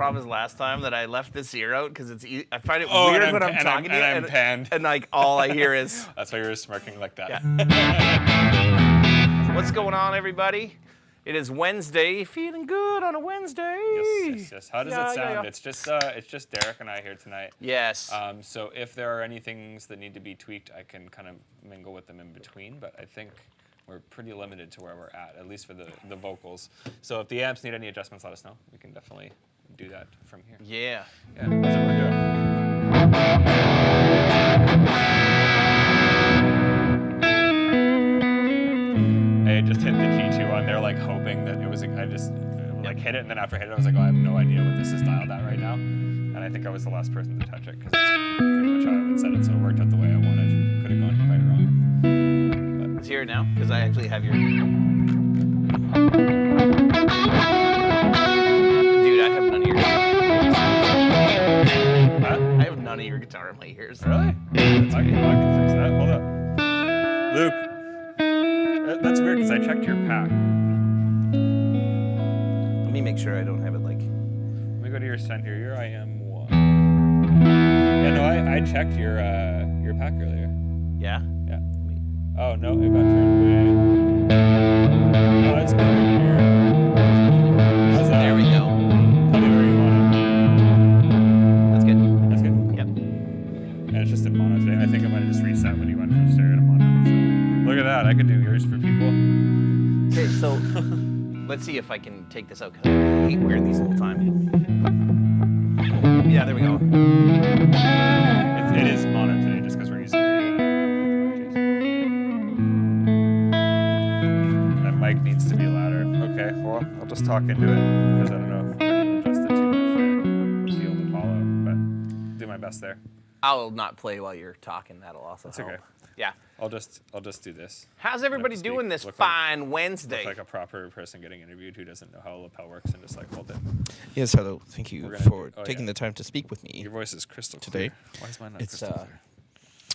promise last time that I left this ear out because I find it weird when I'm talking to you. And I'm panned. And like all I hear is. That's why you were smirking like that. Yeah. What's going on, everybody? It is Wednesday. Feeling good on a Wednesday. Yes. How does it sound? It's just Derek and I here tonight. Yes. So if there are any things that need to be tweaked, I can kind of mingle with them in between. But I think we're pretty limited to where we're at least for the vocals. So if the amps need any adjustments, let us know. We can definitely do that from here. Yeah. Yeah. How's everyone doing? I just hit the G2 on there, like hoping that it was. I just hit it, and then after I hit it, I was like, oh, I have no idea what this is dialed at right now. And I think I was the last person to touch it because it's pretty much how I would set it, so it worked out the way I wanted. Could have gone quite wrong. But let's hear it now, because I actually have your. Dude, I have none of your guitar. Huh? I have none of your guitar in my ears. Really? I can fix that. Hold up. Luke. That's weird because I checked your pack. Let me make sure I don't have it like. Let me go to your send here. Your IM1. Yeah, no, I checked your pack earlier. Yeah? Yeah. Oh no, it got turned way. Oh, it's good here. How's that? There we go. Tell me where you want That's good. it. That's good. Cool. Yep. And it's just in mono today. I think I might have just reset when you went from stereo to mono. So. Look at that. I could do yours for people. Okay, so let's see if I can take this out because I hate wearing these all the time. Yeah, there we go. It is mono today just because we're using the that mic needs to be louder. Okay, well, I'll just talk into it because I don't know if I can adjust it too much for the old Apollo, but do my best there. I'll not play while you're talking. That'll also help. Okay. Yeah. I'll just do this. How's everybody doing this fine Wednesday? Look like a proper person getting interviewed who doesn't know how a lapel works and just like hold it. Yes, hello. Thank you for taking the time to speak with me. Your voice is crystal today. Clear. Why is mine not crystal clear?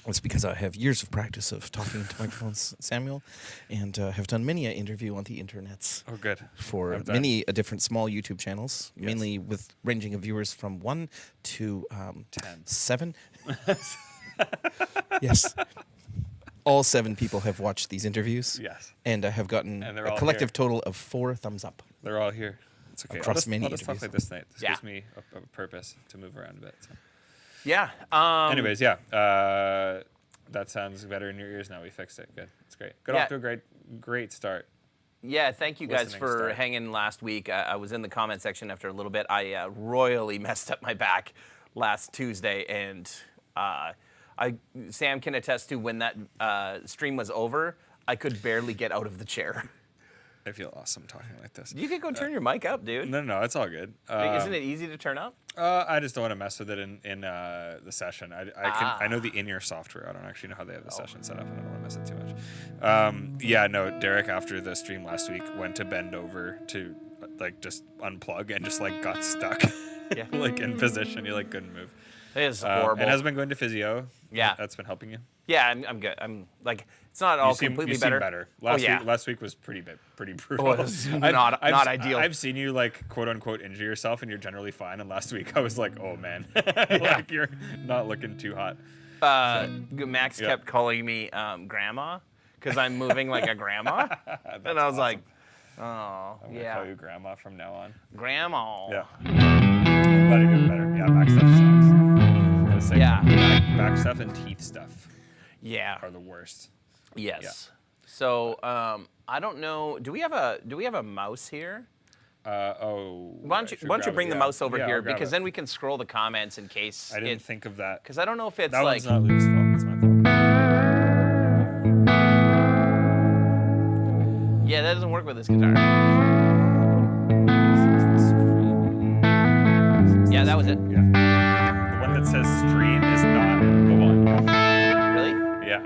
It's because I have years of practice of talking into microphones, Samuel, and have done many an interview on the internets. Oh, good. For many different small YouTube channels, mainly with ranging of viewers from 1 to 7. Yes. All 7 people have watched these interviews. Yes. And I have gotten a collective total of 4 thumbs up. They're all here. It's okay. Across many I'll just talk like this tonight. This gives me a purpose to move around a bit. So. Yeah. Anyways, yeah. That sounds better in your ears now. We fixed it. Good. It's great. Got off to a great start. Yeah, thank you guys for hanging last week. I was in the comment section after a little bit. I royally messed up my back last Tuesday, and Sam can attest to when that stream was over, I could barely get out of the chair. I feel awesome talking like this. You could go turn your mic up, dude. No, it's all good. Isn't it easy to turn up? I just don't want to mess with it in the session. I know the in-ear software. I don't actually know how they have the session set up, and I don't want to mess it too much. Yeah, no, Derek after the stream last week went to bend over to like just unplug and just like got stuck. Yeah. Like in position, you like couldn't move. It is horrible. And has been going to physio. Yeah. That's been helping you. Yeah, I'm good. I'm like, it's not all completely better. Better. Last week was pretty brutal. Oh, it was not ideal. I've seen you like quote unquote injure yourself, and you're generally fine. And last week I was like, oh man, like you're not looking too hot. Max kept calling me grandma because I'm moving like a grandma, and I was like, oh, I'm gonna call you grandma from now on. Grandma. Yeah. I'm glad you're doing better. Yeah, back stuff sucks. Back stuff and teeth stuff. Yeah. Are the worst. Yes. Yeah. So I don't know. Do we have a mouse here? Why don't you bring the mouse over here because then we can scroll the comments in case. I didn't think of that. Because I don't know if it's that like. That one's not Luke's fault. It's my fault. Yeah, that doesn't work with this guitar. Yeah, that was it. Yeah. The one that says stream is not the one. Really? Yeah.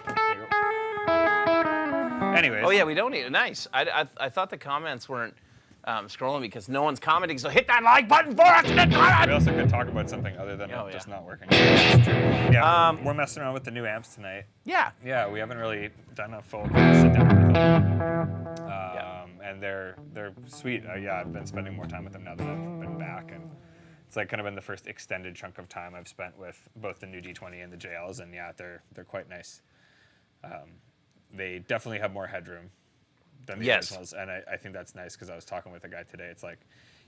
There you go. Anyways. Oh yeah, we don't need it. Nice. I thought the comments weren't scrolling because no one's commenting. So hit that like button for us in the comments. We also could talk about something other than just not working. That's true. Yeah. We're messing around with the new amps tonight. Yeah. Yeah, we haven't really done a full sit down with them. and they're sweet. Yeah, I've been spending more time with them now that I've been back, and it's like kind of been the first extended chunk of time I've spent with both the new D20 and the JLs, and yeah, they're quite nice. They definitely have more headroom than the originals, and I think that's nice because I was talking with a guy today. It's like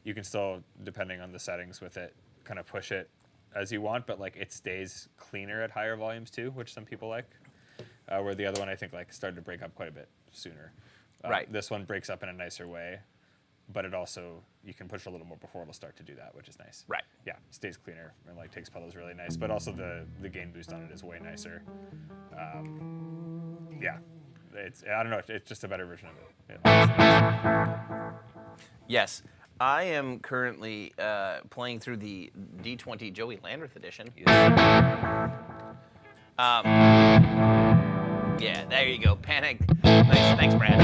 you can still, depending on the settings with it, kind of push it as you want, but like it stays cleaner at higher volumes too, which some people like. Where the other one I think like started to break up quite a bit sooner. Right. This one breaks up in a nicer way, but it also, you can push a little more before it'll start to do that, which is nice. Right. Yeah, stays cleaner and like takes pedals really nice, but also the gain boost on it is way nicer. Yeah, I don't know, it's just a better version of it. Yeah. Yes. I am currently playing through the D20 Joey Landreth edition. Yeah, there you go. Panic. Nice. Thanks, Brad.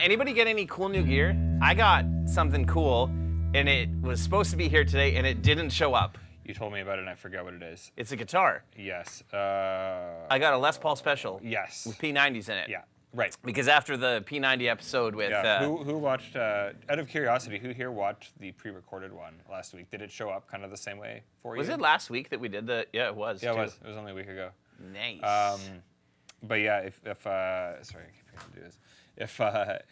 Anybody get any cool new gear? I got something cool, and it was supposed to be here today, and it didn't show up. You told me about it, and I forgot what it is. It's a guitar. Yes. I got a Les Paul Special. Yes. With P90s in it. Yeah. Right. Because after the P90 episode with... Who watched, out of curiosity, who here watched the pre-recorded one last week? Did it show up kind of the same way for you? Was it last week that we did the... Yeah, it was, Yeah, too. it was. It was only a week ago. Nice. But yeah, if sorry, I keep forgetting to do this.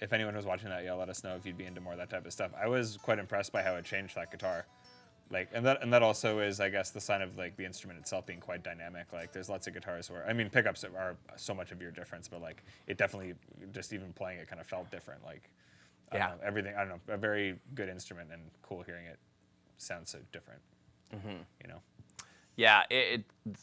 If anyone was watching that, yeah, let us know if you'd be into more of that type of stuff. I was quite impressed by how it changed that guitar. Like, and that also is, I guess, the sign of like the instrument itself being quite dynamic. Like, there's lots of guitars where, I mean, pickups are so much of your difference, but like, it definitely, just even playing it kind of felt different. Like, I don't know, everything, I don't know, a very good instrument and cool hearing it sounds so different. You know? Yeah,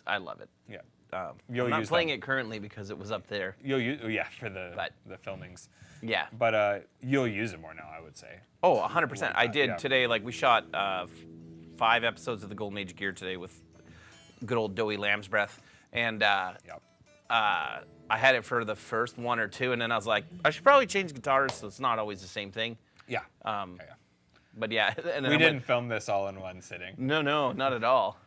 I love it. Yeah. I'm not playing it currently because it was up there. You'll use, for the filmings. Yeah. But you'll use it more now, I would say. Oh, 100%. I did today. Like, we shot 5 episodes of the Golden Age gear today with good old Doey Lamb's Breath. And I had it for the first 1 or 2, and then I was like, I should probably change guitars so it's not always the same thing. Yeah. But yeah. And then we didn't film this all in one sitting. No, not at all.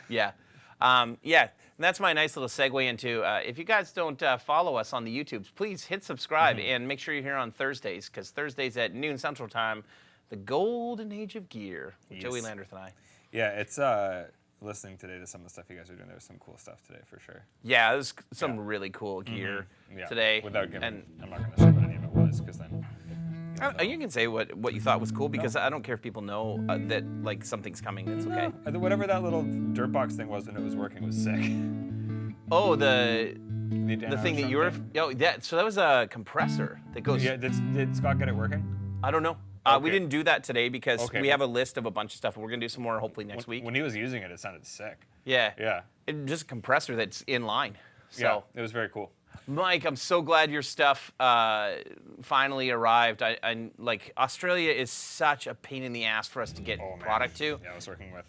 Yeah. And that's my nice little segue into, if you guys don't follow us on the YouTubes, please hit subscribe and make sure you're here on Thursdays, because Thursdays at noon Central Time, the Golden Age of Gear, with Joey Landreth and I. Yeah, it's listening today to some of the stuff you guys are doing. There was some cool stuff today for sure. Yeah, there's some really cool gear today. Without giving, I'm not going to say what any of it was, because then... You can say what you thought was cool, because I don't care if people know that like something's coming. It's okay. Whatever that little dirt box thing was when it was working was sick. Oh, the thing that you were. Oh, yeah. So that was a compressor that goes. Yeah. Did Scott get it working? I don't know. Okay. We didn't do that today because we have a list of a bunch of stuff. We're gonna do some more hopefully next week. When he was using it, it sounded sick. Yeah. Yeah. Just a compressor that's in line. So. Yeah. It was very cool. Mike, I'm so glad your stuff finally arrived. I like Australia is such a pain in the ass for us to get product to. Yeah, I was working with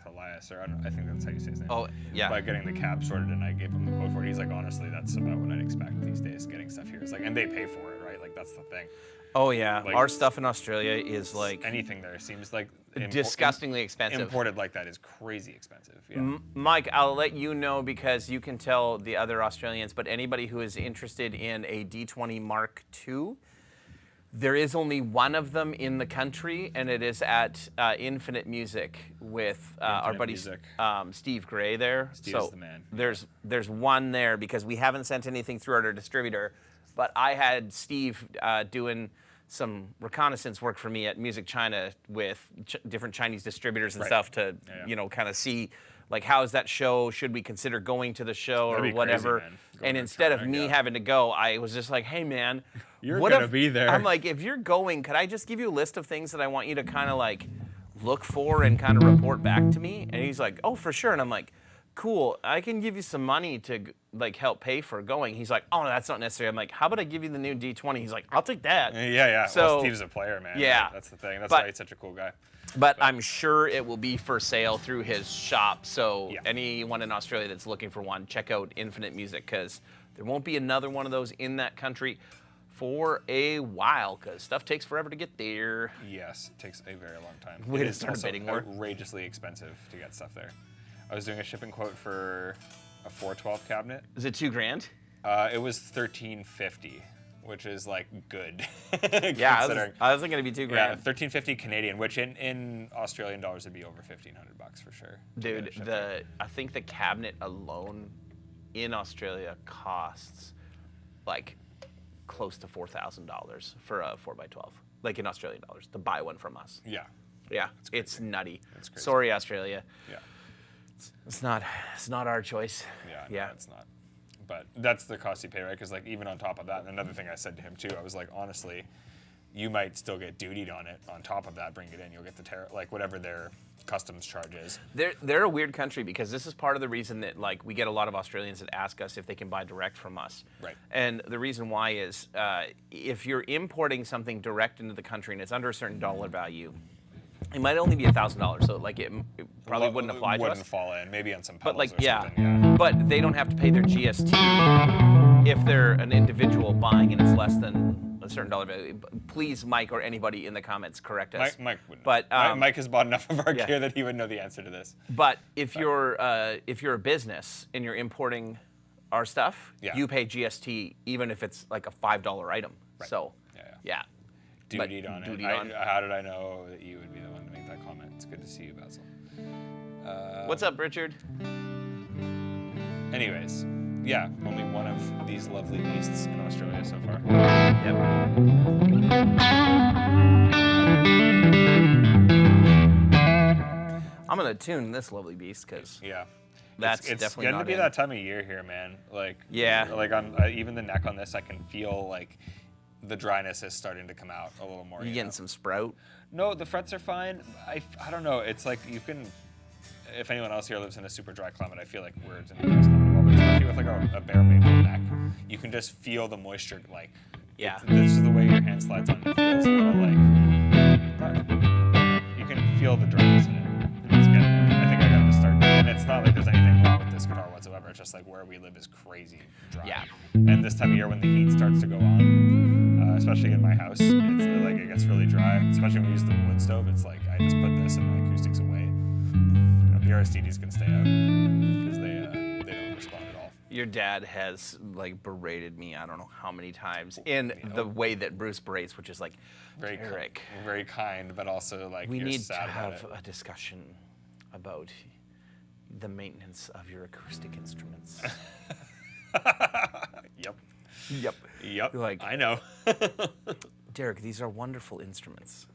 Elias, or I think that's how you say his name. Oh, yeah. By getting the cab sorted, and I gave him the quote for it. He's like, honestly, that's about what I'd expect these days. Getting stuff here, it's like, and they pay for it, right? Like that's the thing. Oh yeah, like, our stuff in Australia is like anything there seems like disgustingly expensive. Imported like that is crazy expensive. Yeah. Mike, I'll let you know because you can tell the other Australians, but anybody who is interested in a D20 Mark II, there is only one of them in the country, and it is at Infinite Music with our buddy Steve Gray there. Steve's the man. There's one there because we haven't sent anything through our distributor, but I had Steve doing some reconnaissance work for me at Music China with different Chinese distributors and stuff to, kind of see, like, how's that show? Should we consider going to the show or whatever? Crazy, and instead of me having to go, I was just like, hey, man. You're going to be there. I'm like, if you're going, could I just give you a list of things that I want you to kind of, like, look for and kind of report back to me? And he's like, oh, for sure. And I'm like, cool, I can give you some money to like help pay for going. He's like, oh, no, that's not necessary. I'm like, how about I give you the new D20? He's like, I'll take that. Yeah. So, well, Steve's a player, man. Yeah. That's the thing. That's why he's such a cool guy. But I'm sure it will be for sale through his shop. So anyone in Australia that's looking for one, check out Infinite Music, because there won't be another one of those in that country for a while, because stuff takes forever to get there. Yes, it takes a very long time. Way it to is start also bidding more. Outrageously expensive to get stuff there. I was doing a shipping quote for a 412 cabinet. Is it $2,000? It was $1,350. which is like good. Yeah, considering. I wasn't gonna be $2,000. Yeah, 1350 Canadian, which in Australian dollars would be over $1,500 for sure. Dude, I think the cabinet alone in Australia costs like close to $4,000 for a 4x12, like in Australian dollars, to buy one from us. Yeah. Yeah, it's nutty. It's crazy. Sorry, Australia. Yeah. It's not our choice. Yeah. Yeah. No, it's not. But that's the cost you pay, right? Because like even on top of that, and another thing I said to him too, I was like, honestly, you might still get dutied on it. On top of that, bring it in, you'll get the like whatever their customs charge is. They're a weird country because this is part of the reason that like we get a lot of Australians that ask us if they can buy direct from us. Right. And the reason why is if you're importing something direct into the country and it's under a certain dollar value, it might only be $1,000. So like it probably wouldn't apply to us. Wouldn't fall in. Maybe on some But pedals like or something. yeah, but they don't have to pay their GST if they're an individual buying and it's less than a certain dollar value. Please, Mike or anybody in the comments, correct us. Mike wouldn't. But Mike has bought enough of our yeah. gear that he would know the answer to this. But if you're a business and you're importing our stuff, Yeah. you pay GST even if it's like a $5 item. Right. So Yeah. But Dutied on dutied it. on. How did I know that you would be the one to make that comment? It's good to see you, Basil. What's up, Richard? Anyways, yeah, only one of these lovely beasts in Australia so far. Yep. I'm gonna tune this lovely beast because Yeah. that's it's definitely getting not to be in. that time of year here, man. Like Yeah. like on even the neck on this, I can feel like the dryness is starting to come out a little more. You know? getting some sprout? No, the frets are fine. I don't know. It's like you can. If anyone else here lives in a super dry climate, I feel like words and it's not well, but especially with like a bare maple neck, you can just feel the moisture. Like Yeah. this is the way your hand slides on. It feels a little like you can feel the dryness in it. It's good. I think I got to start. And it's not like there's anything wrong with this guitar whatsoever. It's just like where we live is crazy dry. Yeah. And this time of year when the heat starts to go on, especially in my house, it's like it gets really dry. Especially when we use the wood stove, it's like I just put this and my acoustics away. The RSDDs can stay out because they don't respond at all. Your dad has like berated me I don't know how many times in the way that Bruce berates, which is like, Very Derek, very kind, but also like we you're need to sad about have it. a discussion about the maintenance of your acoustic instruments. Yep. Yep. Yep. Like- I know. Derek, these are wonderful instruments,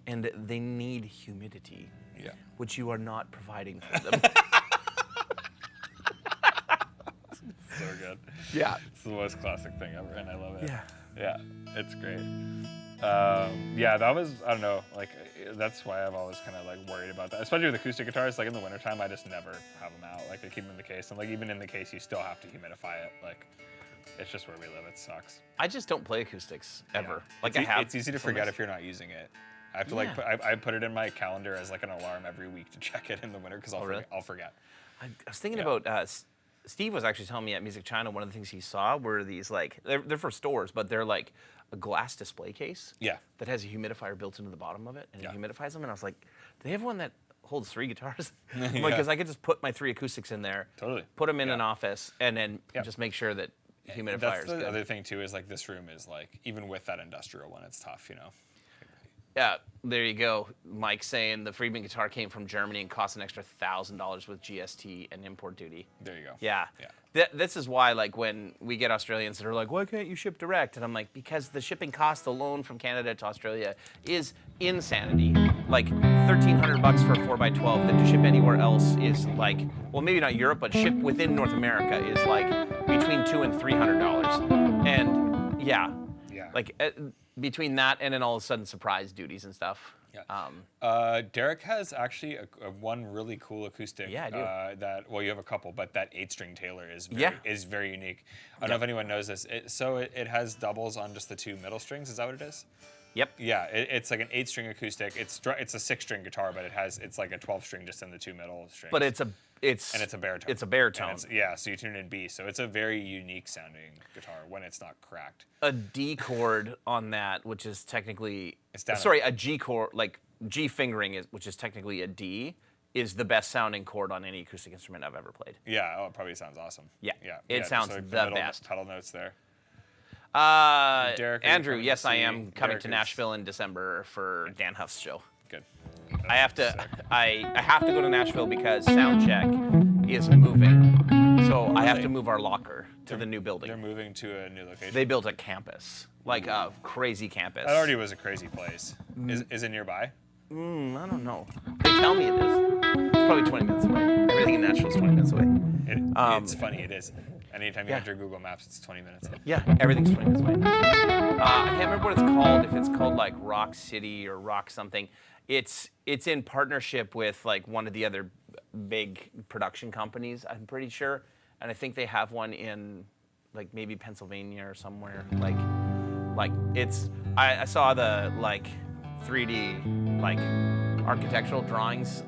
and they need humidity, Yeah. which you are not providing for them. So good. Yeah. It's the most classic thing ever, and I love it. Yeah. Yeah, it's great. Yeah, that was, I don't know, like, that's why I've always kind of, like, worried about that. Especially with acoustic guitars, like, in the wintertime, I just never have them out. Like, I keep them in the case, and, like, even in the case, you still have to humidify it. Like, it's just where we live. It sucks. I just don't play acoustics ever. Yeah. Like it's, I have. It's easy to forget if you're not using it. I have to, like, I put it in my calendar as, like, an alarm every week to check it in the winter, because really? I'll forget. I was thinking Yeah. about. Steve was actually telling me at Music China one of the things he saw were these like they're for stores, but they're like a glass display case. Yeah. That has a humidifier built into the bottom of it, and Yeah. it humidifies them. And I was like, do they have one that holds 3 guitars? I'm like, Yeah. because I could just put my 3 acoustics in there, Totally. put them in Yeah. an office, and then Yeah. just make sure that humidifier That's is the good. other thing, too, is, like, this room is, like, even with that industrial one, it's tough, you know? Yeah, there you go. Mike saying the Friedman guitar came from Germany and cost an extra $1,000 with GST and import duty. There you go. Yeah. This is why, like, when we get Australians that are like, why can't you ship direct? And I'm like, because the shipping cost alone from Canada to Australia is insanity. Like, $1,300 for a 4x12 that to ship anywhere else is like, well, maybe not Europe, but ship within North America is like between $200 and $300. And yeah. Like, between that and then all of a sudden surprise duties and stuff. Yeah. Derek has actually a one really cool acoustic. Yeah, I do. That, well, you have a couple, but that 8-string Taylor is very unique. I don't know if anyone knows this. It has doubles on just the 2 middle strings. Is that what it is? Yep. Yeah, it's like an 8-string acoustic. It's a 6-string guitar, but it's like a 12-string just in the 2 middle strings. But it's a baritone. It's a baritone. Yeah, so you tune in B. So it's a very unique sounding guitar when it's not cracked. A D chord on that, which is technically down a G chord, like G fingering is, which is technically a D, is the best sounding chord on any acoustic instrument I've ever played. Yeah, it probably sounds awesome. Yeah, Yeah, it just sounds like the middle best. pedal notes there. Derek, are you Andrew, coming yes, to I see- am coming Derek to is- Nashville in December for Dan Huff's show. Good. I have to. Sick. I have to go to Nashville because Soundcheck is moving, so I have to Really? move our locker to the new They're building. moving to a new location. They built a campus, like a crazy campus. That already was a crazy place. Is it nearby? I don't know. They tell me it is. It's probably 20 minutes away. Everything in Nashville is 20 minutes away. It's funny. It is. Anytime you Yeah. enter Google Maps, it's 20 minutes. Yeah, everything's 20 minutes away. I can't remember what it's called. If it's called like Rock City or Rock something, it's in partnership with like one of the other big production companies. I'm pretty sure, and I think they have one in like maybe Pennsylvania or somewhere. Like it's. I saw the like 3D like architectural drawings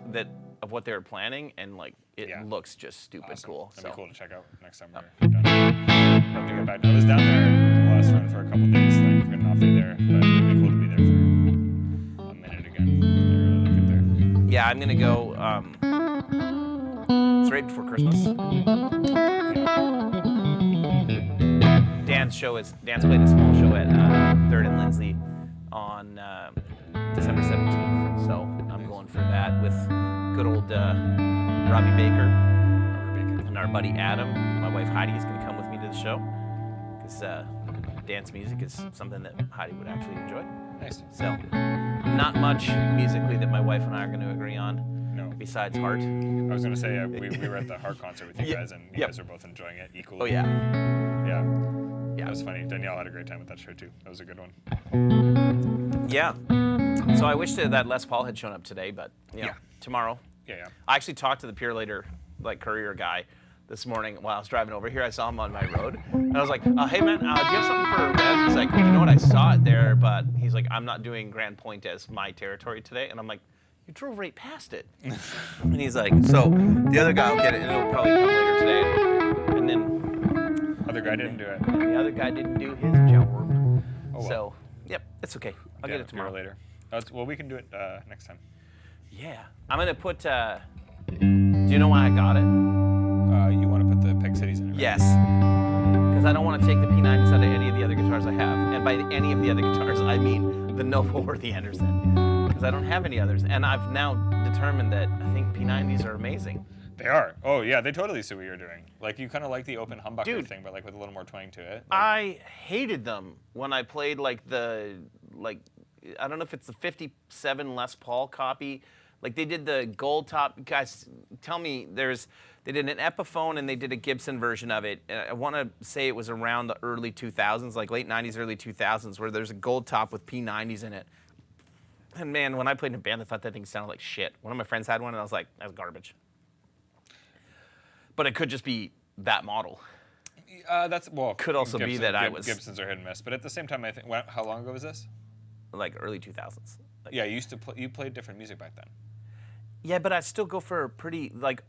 of what they were planning, and like it Yeah. looks just stupid Awesome. cool. That'd be So cool to check out next time we're done. Love to get back. I was down there last run for a couple days, like good enough day there, but it'd be cool to be there for a minute again. I really like it there. yeah, I'm gonna go. It's right before Christmas. Dan's played a small show at Third and Lindsley on December 17th, so I'm going for that with good old Robbie Baker and our buddy Adam. My wife Heidi is going to come with me to the show because dance music is something that Heidi would actually enjoy. Nice. So, not much musically that my wife and I are going to agree on No. besides Heart. I was gonna say we were at the Heart concert with you Yeah. guys, and you Yep. guys were both enjoying it equally. Oh yeah. Yeah. Yeah. That was funny. Danielle had a great time with that show too. That was a good one. Yeah. So I wish that Les Paul had shown up today, but you know, Yeah. tomorrow. Yeah. I actually talked to the Pure Later like courier guy this morning while I was driving over here. I saw him on my road, and I was like, "Hey man, do you have something for Rev?" He's like, "You know what? I saw it there, but he's like, I'm not doing Grand Point as my territory today." And I'm like, "You drove right past it." And he's like, "So the other guy will get it, and it'll probably come later today." And then Other guy didn't do it. and the other guy didn't do his job. Oh, well. So, yep, it's okay. I'll Yeah, get it tomorrow. later. Well, we can do it next time. Yeah. I'm gonna put. Do you know why I got it? You want to put the Peg Cities in it? Right? Yes. Because I don't want to take the P90s out of any of the other guitars I have, and by any of the other guitars, I mean the Novo or the Anderson, because I don't have any others. And I've now determined that I think P90s are amazing. They are. Oh yeah, they totally see what you're doing. Like you kind of like the open humbucker Dude. thing, but like with a little more twang to it. Like, I hated them when I played I don't know if it's the 57 Les Paul copy. Like they did the gold top. Guys, tell me they did an Epiphone and they did a Gibson version of it. And I want to say it was around the early 2000s, like late 90s, early 2000s, where there's a gold top with P90s in it. And man, when I played in a band, I thought that thing sounded like shit. One of my friends had one and I was like, that's garbage. But it could just be that model. that's well. Could also be that I was- Gibsons are hit and miss, but at the same time, I think. How long ago was this? Like early 2000s. Like, Yeah, you used to you played different music back then. yeah, but I still go for a pretty like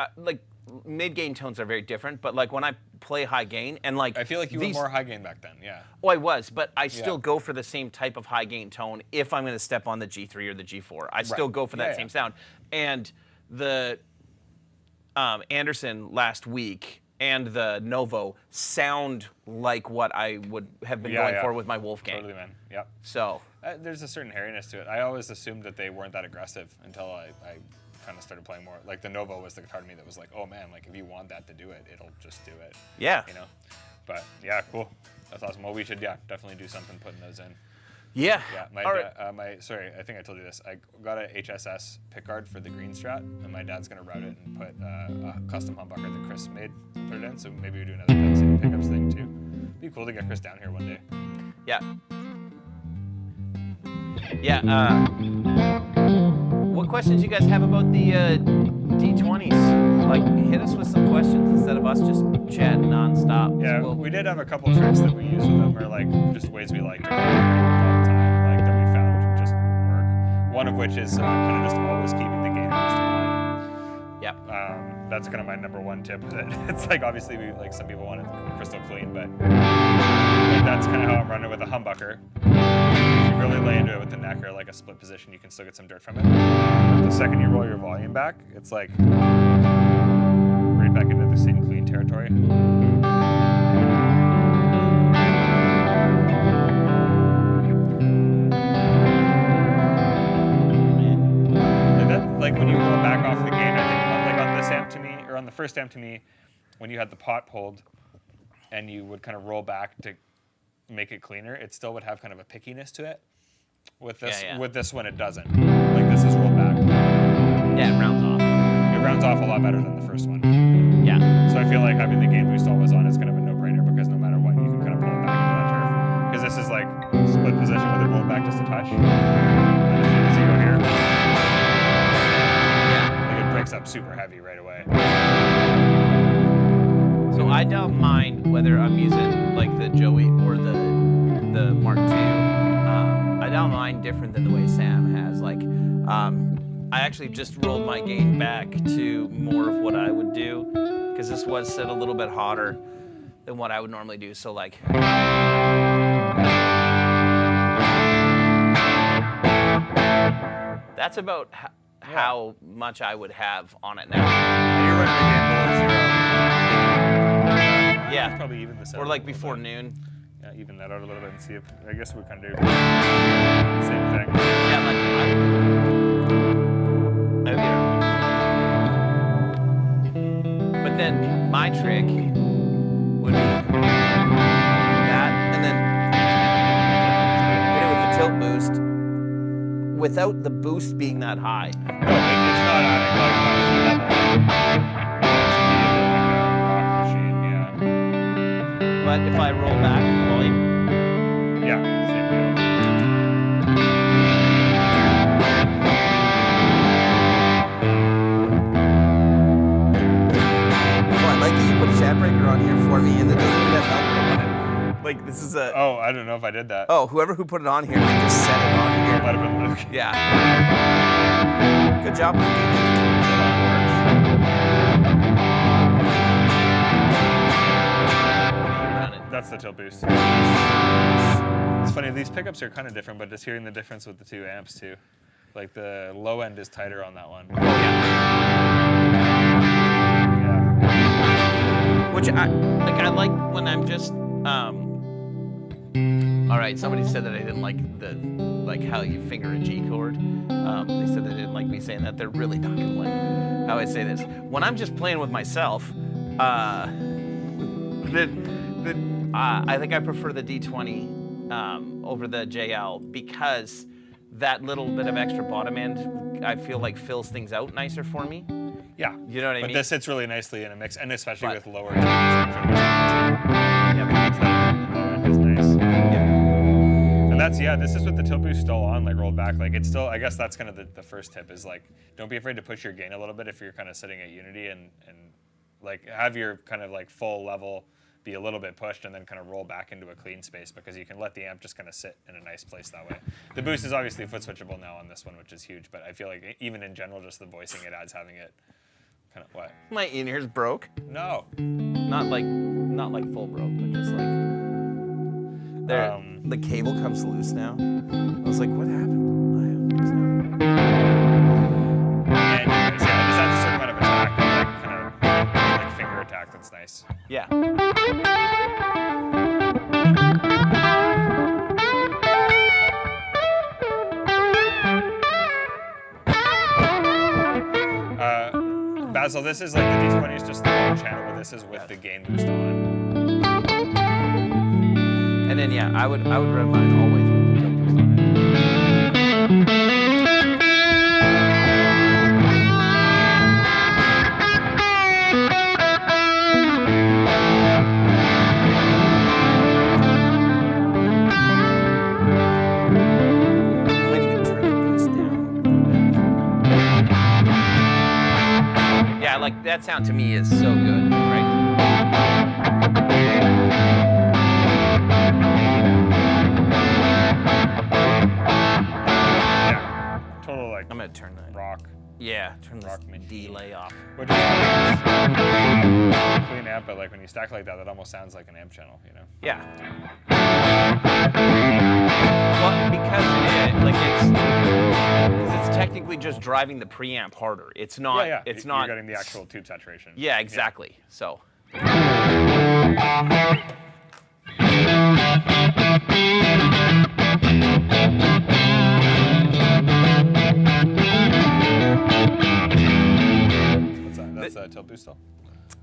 mid-gain tones are very different. But like when I play high gain and like I feel like you these, were more high gain back then. Yeah. Oh, I was, but I still Yeah. go for the same type of high gain tone if I'm going to step on the G3 or the G4. I still go for that Yeah, same yeah. sound. And the Anderson last week and the Novo sound like what I would have been going for with my Wolfgang. Totally, man. Yep. So There's a certain hairiness to it. I always assumed that they weren't that aggressive until I kind of started playing more. Like the Novo was the guitar to me that was like, oh man, like if you want that to do it, it'll just do it. yeah, You know. But yeah, cool. That's awesome. Well, we should definitely do something putting those in. yeah. Yeah, All right. sorry, I think I told you this. I got a HSS pickguard for the green Strat, and my dad's gonna route it and put a custom humbucker that Chris made and put it in. So maybe we do another Peg City pickups thing too. Be cool to get Chris down here one day. Yeah. Yeah. What questions you guys have about the D20s? Like, hit us with some questions instead of us just chatting nonstop. Yeah, We'll- we did have a couple tricks that we used with them, or like just ways we liked to work all the time, like that we found just work. One of which is kind of just always keeping the gain list on. Yep. That's kind of my number one tip. It's like obviously we like some people want it crystal clean, but like, that's kind of how I'm running with a humbucker. If you really lay into it with the neck or like a split position, you can still get some dirt from it. But the second you roll your volume back, it's like right back into the same clean territory. first amp to me, when you had the pot pulled, and you would kind of roll back to make it cleaner, it still would have kind of a pickiness to it. With this one, it doesn't. Like this is rolled back. Yeah, it rounds off. It rounds off a lot better than the first one. Yeah. So I feel like having the gain boost always on is kind of a no-brainer because no matter what, you can kind of pull it back into that turf. Because this is like split position with it rolled back just a touch. And as soon as you go here, like it breaks up super heavy right away. So I don't mind whether I'm using like the Joey or the Mark II. I don't mind different than the way Sam has. Like, I actually just rolled my gain back to more of what I would do because this was set a little bit hotter than what I would normally do. So like, that's about how much I would have on it now. And you're running the gain below 0. Yeah. Probably even this out. Or like before noon. Yeah, even that out a little bit and see if, I guess we kind of do same thing. Yeah, like but then my trick would be that, and then hit it with the tilt boost without the boost being that high. No, it's not adding like much level. It's a rock machine, yeah. But if I roll back the volume, Yeah, same deal. oh, I like that you put a chat breaker on here for me, and then doesn't even have helper on it. Like this is a. Oh, I don't know if I did that. Oh, whoever who put it on here, they just set it on here. Might have been Luke. Yeah. Good job, Luke. That's the tilt boost. It's funny, these pickups are kind of different, but just hearing the difference with the two amps too. Like the low end is tighter on that one. Yeah. Which I like when I'm just all right, somebody said that I didn't like how you finger a G chord. They said they didn't like me saying that. They're really not gonna like how I say this. When I'm just playing with myself, I think I prefer the D20 over the JL because that little bit of extra bottom end I feel like fills things out nicer for me. Yeah. You know what I mean? But this sits really nicely in a mix, and especially with lower tones. Yeah, but Low end is nice. yeah. And that's, this is with the tilt boost still on, like rolled back. Like it's still, I guess that's kind of the first tip is like, don't be afraid to push your gain a little bit if you're kind of sitting at unity and like have your kind of like full level be a little bit pushed and then kind of roll back into a clean space because you can let the amp just kind of sit in a nice place that way. The boost is obviously foot switchable now on this one, which is huge, but I feel like even in general, just the voicing it adds having it kind of, what? My in-ears broke. No. Not like full broke, but just like the cable comes loose now. I was like, what happened? Anyways, it just adds a certain amount of attack, like kind of like finger attack that's nice. Yeah. Basil, this is like the D20 is just the one channel, but this is with the gain boost on. And then I would run mine always with the tilt boost on it. Might even turn the boost down a little bit. Yeah, like that sound to me is so good, right? Total like I'm gonna turn that. rock. Yeah, turn this Rock machine. delay off. Which is clean amp, but like when you stack like that, that almost sounds like an amp channel, you know? Yeah. Well, because it's technically just driving the preamp harder. It's not. Yeah. It's You're not getting the actual tube saturation. Yeah, exactly. So. What's that? That's tilt boost still.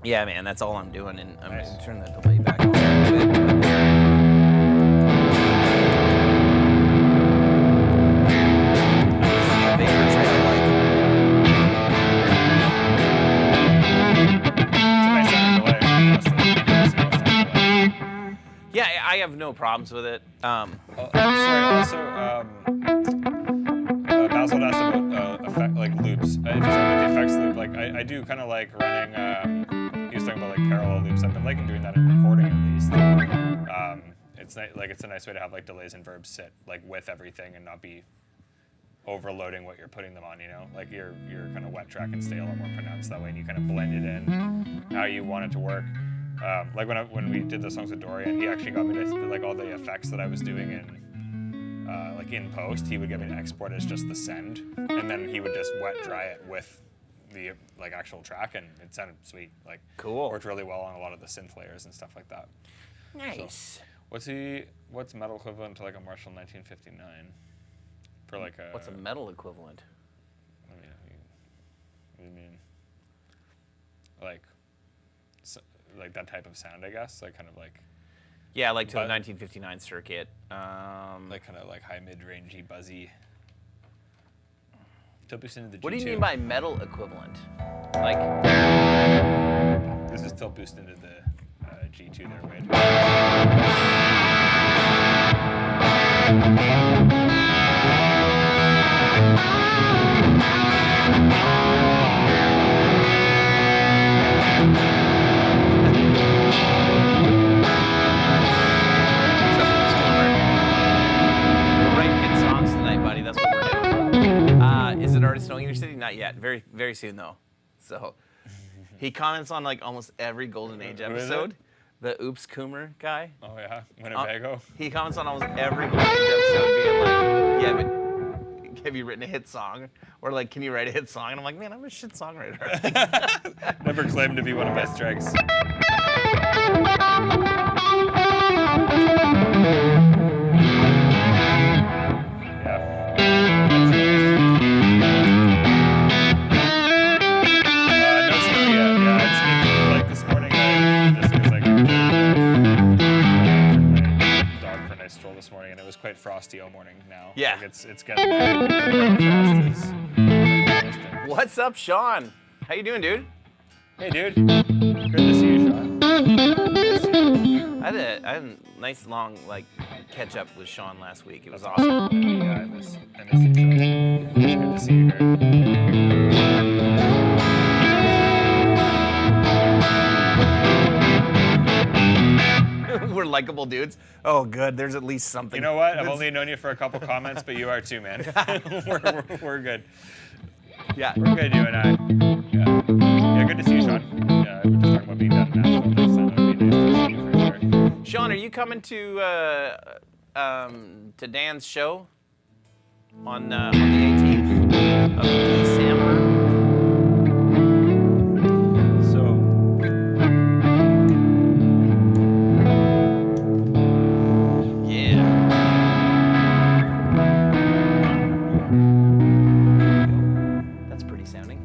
Yeah, man, that's all I'm doing, and I'm Nice. going to turn the delay back on a little bit. Favorites I like. It's a nice sounding delay. Yeah, I have no problems with it. Sorry, also, Basil asked about effect, like loops. If you're talking about the effects loop, like I do kind of like running. He was talking about like parallel loops. I've been liking doing that in recording at least. It's it's a nice way to have like delays and verbs sit like with everything and not be overloading what you're putting them on. You know, like your kind of wet track can stay a lot more pronounced that way, and you kind of blend it in how you want it to work. Like when we did the songs with Dorian, he actually got me to like all the effects that I was doing in like in post. He would get me to export as just the send, and then he would just wet dry it with the like actual track, and it sounded sweet. Like Cool. Worked really well on a lot of the synth layers and stuff like that. Nice. What's metal equivalent to like a Marshall 1959? For like a What's a metal equivalent? I mean, what do you mean? Like that type of sound, I guess. Like kind of like Yeah, like to the But- 1959 circuit. like kind of like high mid-rangey, buzzy. Tilt boost into the G2. What do you mean by metal equivalent? Like, This is tilt boost into the G2 there, Wade. we're writing hit songs tonight, buddy. That's what we're doing. Is it already snowing in your city? Not yet. Very, very soon though. So, he comments on like almost every Golden Age Who is it? episode. The Oops Coomer guy. Oh yeah, Winnebago. He comments on almost every Golden Age episode, being like, "Yeah, but have you written a hit song?" Or like, "Can you write a hit song?" And I'm like, "Man, I'm a shit songwriter." Never claimed to be one of my strengths. No snow yet. Yeah, it's like this morning. Just because I took my dog for a nice stroll this morning, and it was quite frosty all morning now. Yeah. Like it's getting there. The frost is almost What's up, Sean? How you doing, dude? Hey, dude. Good to see you, Sean. I had a nice long like catch up with Sean last week. It was awesome. Yeah, I miss you, Sean. It's good to see you here. We're likable dudes. Oh, good. There's at least something. You know what? I've only known you for a couple comments, but you are too, man. we're good. Yeah. We're good, you and I. Yeah. Yeah, good to see you, Sean. Yeah, we're just talking about being down in Nashville next time. It'd be nice to see you for sure. Sean, are you coming to Dan's show on the 18th of December? So, Yeah. That's pretty sounding.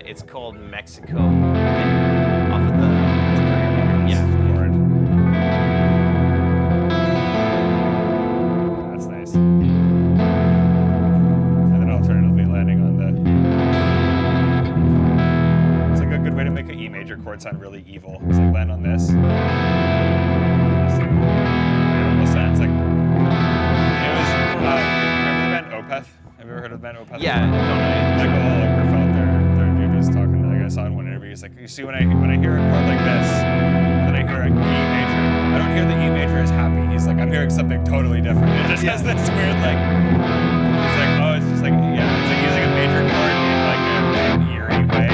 It's called Mexico. I think, off of the. Yeah. Chord. That's nice. And then alternatively landing on the. It's like a good way to make an E major chord sound really evil. It's like land on this. It almost sounds like. It was. Remember the band Opeth? Have you ever heard of the band Opeth? Yeah. I don't know. Michael Okerfeld, their dude was talking. Like I saw in one interview. He's like, you see, when I hear a chord like this, then I hear an E major. I don't hear the E major as happy. He's like, I'm hearing something totally different. It just has this weird like. It's like, oh, it's just like, yeah, it's like using a major chord in like an eerie way.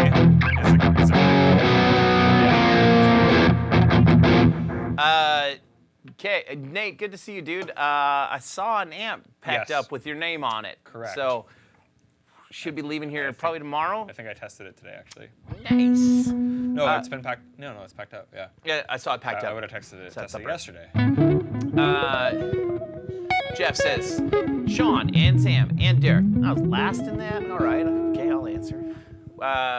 It's a Okay, Nate, good to see you, dude. I saw an amp packed Yes. up with your name on it. Correct. So, should be leaving here probably tomorrow. I think I tested it today, actually. Nice. No, it's been packed. No, it's packed up. Yeah. Yeah, I saw it packed I up. would have tested it That's yesterday. Jeff says, Sean and Sam and Derek. I was last in that. All right. Okay, I'll answer.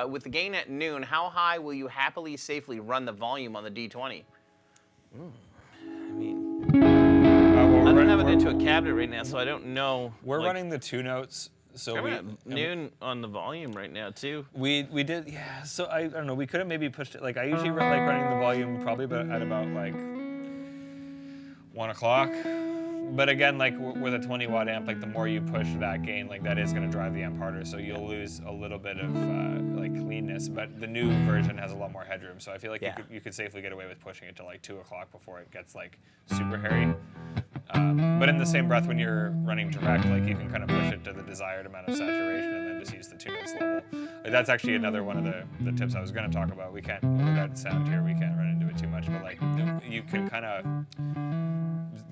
With the gain at noon, how high will you happily, safely run the volume on the D20? I mean, I don't have it into a cabinet right now, so I don't know. We're like, running the two notes. So I'm at noon on the volume right now too. We did, yeah. So I don't know. We could have maybe pushed it. Like I usually like running the volume probably at about like 1 o'clock. But again, like with a 20-watt amp, like the more you push that gain, like that is going to drive the amp harder. So you'll lose a little bit of like cleanness. But the new version has a lot more headroom. So I feel like you could safely get away with pushing it to like 2 o'clock before it gets like super hairy. But in the same breath, when you're running direct, like you can kind of push it to the desired amount of saturation and then just use the 2 notes level. Like that's actually another one of the tips I was going to talk about. We can't, without sound here, we can't run into it too much. But like you can kind of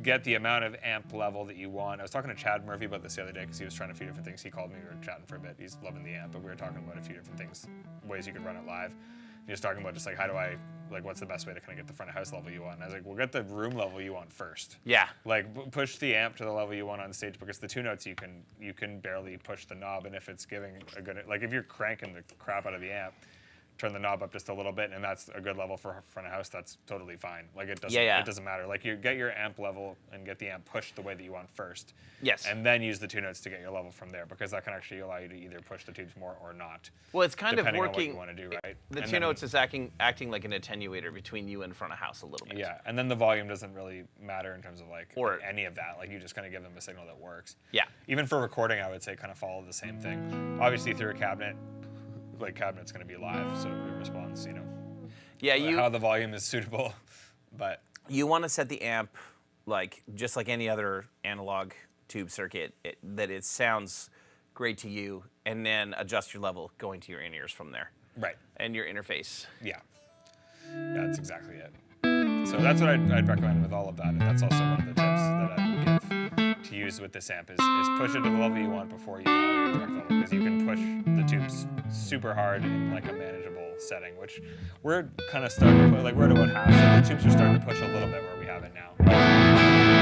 get the amount of amp level that you want. I was talking to Chad Murphy about this the other day because he was trying a few different things. He called me, we were chatting for a bit. He's loving the amp, but we were talking about a few different things, ways you could run it live. He was talking about just like, how do I, like what's the best way to kind of get the front of house level you want? And I was like, well, get the room level you want first. Yeah. Like push the amp to the level you want on stage, because the 2 notes you can barely push the knob, and if it's giving a good, like if you're cranking the crap out of the amp, turn the knob up just a little bit, and that's a good level for front of house. That's totally fine. Like it doesn't it doesn't matter. Like you get your amp level and get the amp pushed the way that you want first. Yes. And then use the 2 notes to get your level from there, because that can actually allow you to either push the tubes more or not. Well, it's kind of depending working. on what you want to do, right? The And 2 then- notes is acting like an attenuator between you and front of house a little bit. Yeah, and then the volume doesn't really matter in terms of like Or- any of that. Like you just kind of give them a signal that works. Yeah. Even for recording, I would say kind of follow the same thing. Obviously through a cabinet, like cabinet's going to be live, so it responds, Yeah, how the volume is suitable. But you want to set the amp like just like any other analog tube circuit, that it sounds great to you, and then adjust your level going to your in-ears from there. right, And your interface. yeah, that's exactly it. So that's what I'd recommend with all of that, and that's also one of the tips that I would give to use with this amp is push it to the level you want before you go your direct level, because you can push the tubes super hard in like a manageable setting, which we're kind of starting to put, like we're at about half, so the tubes are starting to push a little bit where we have it now.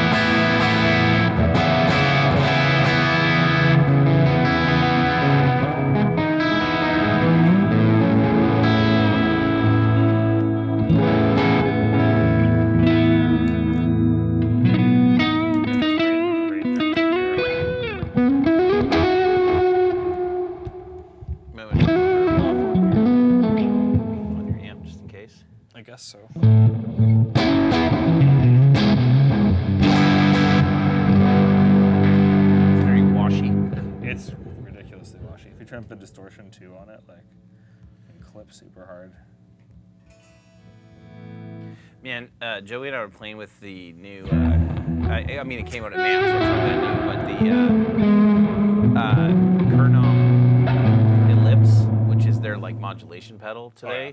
On your amp, just in case. I guess so. It's very washy. It's ridiculously washy. If you try and put distortion too on it, like it clips super hard. Man, Joey and I were playing with the new. I mean, it came out at NAMM, so it's not that new, but the Kernom Ellipse, which is their like modulation pedal today. Oh, yeah.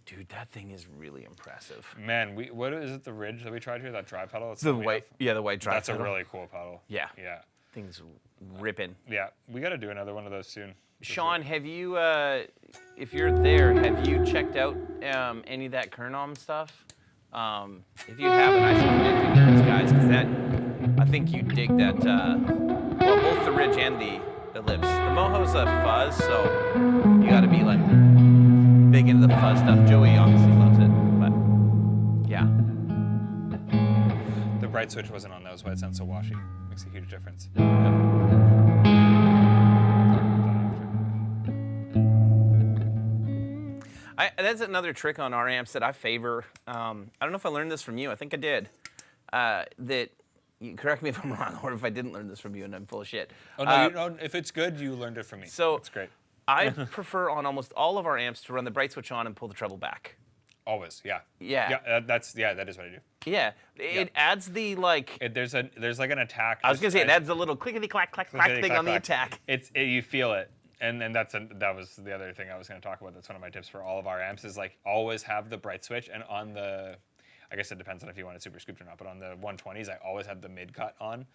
Dude, that thing is really impressive. Man, what is it? The Ridge that we tried here, that dry pedal. It's The that we white, have? yeah, the white drive That's pedal. a really cool pedal. Yeah. Yeah. Thing's ripping. Yeah. We got to do another one of those soon. Sean, have you, if you're there, have you checked out any of that Kernom stuff? If you haven't, I should connect you to those guys, because that, I think you dig that, well, both the Ridge and the Ellipse. The Moho's a fuzz, so You got to be like big into the fuzz stuff. Joey obviously loves it, but yeah. The bright switch wasn't on, that was why it sounds so washy. Makes a huge difference. That's another trick on our amps that I favor. I don't know if I learned this from you. I think I did. That you correct me if I'm wrong, or if I didn't learn this from you and I'm full of shit. Oh no, you know, if it's good, you learned it from me. So it's great. I prefer on almost all of our amps to run the bright switch on and pull the treble back. Always, yeah. Yeah. Yeah, that is what I do. Yeah, it adds the like. There's like an attack. I was gonna say it adds a little clickety clack clack clack thing on the attack. You feel it, and that was the other thing I was gonna talk about. That's one of my tips for all of our amps is like always have the bright switch, and on the, I guess it depends on if you want it super scooped or not, but on the 120s I always have the mid cut on.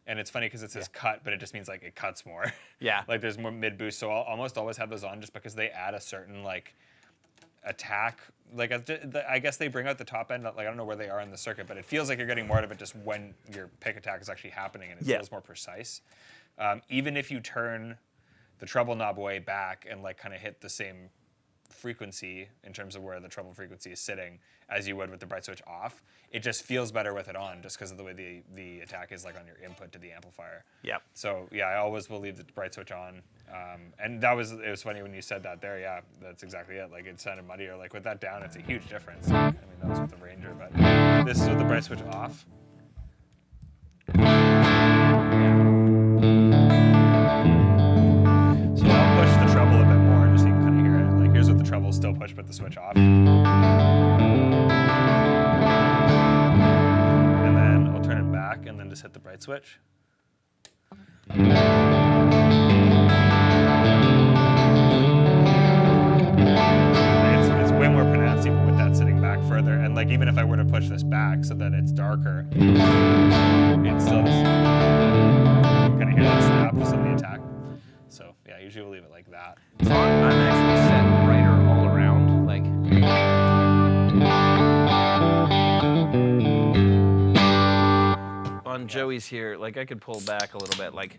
And it's funny because it says cut, but it just means like it cuts more. Yeah. Like there's more mid boost, so I'll almost always have those on just because they add a certain like attack. Like I guess they bring out the top end. Like I don't know where they are in the circuit, but it feels like you're getting more out of it just when your pick attack is actually happening, and it feels more precise. Even if you turn the treble knob way back and like kind of hit the same frequency in terms of where the treble frequency is sitting as you would with the bright switch off, it just feels better with it on just because of the way the attack is like on your input to the amplifier. Yep. So yeah, I always will leave the bright switch on. And it was funny when you said that there. Yeah, that's exactly it. Like it sounded muddier. Like with that down, it's a huge difference. I mean, that was with the Ranger, but this is with the bright switch off. So I'll push the treble a bit more just so you can kind of hear it. Like here's with the treble still pushed, but the switch off. And then I'll turn it back and then just hit the bright switch. It's way more pronounced even with that sitting back further. And like even if I were to push this back so that it's darker, it's still just kind of hear that snap just on the attack. So yeah, usually we'll leave it like that. So I'm actually set brighter all around, like. On Joey's here, like I could pull back a little bit, like.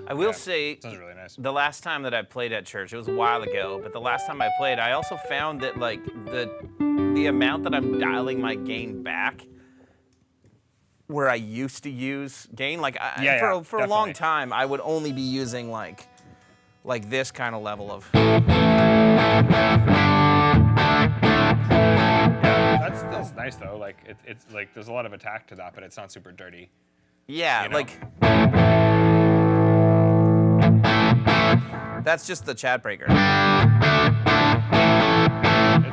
I will say, Sounds really nice. the last time that I played at church, it was a while ago, but the last time I played, I also found that like the amount that I'm dialing my gain back, where I used to use gain, like for a long time, I would only be using like this kind of level of. Yeah, that's nice though. Like it's like there's a lot of attack to that, but it's not super dirty. Yeah, you know? like. That's just the chat breaker. It's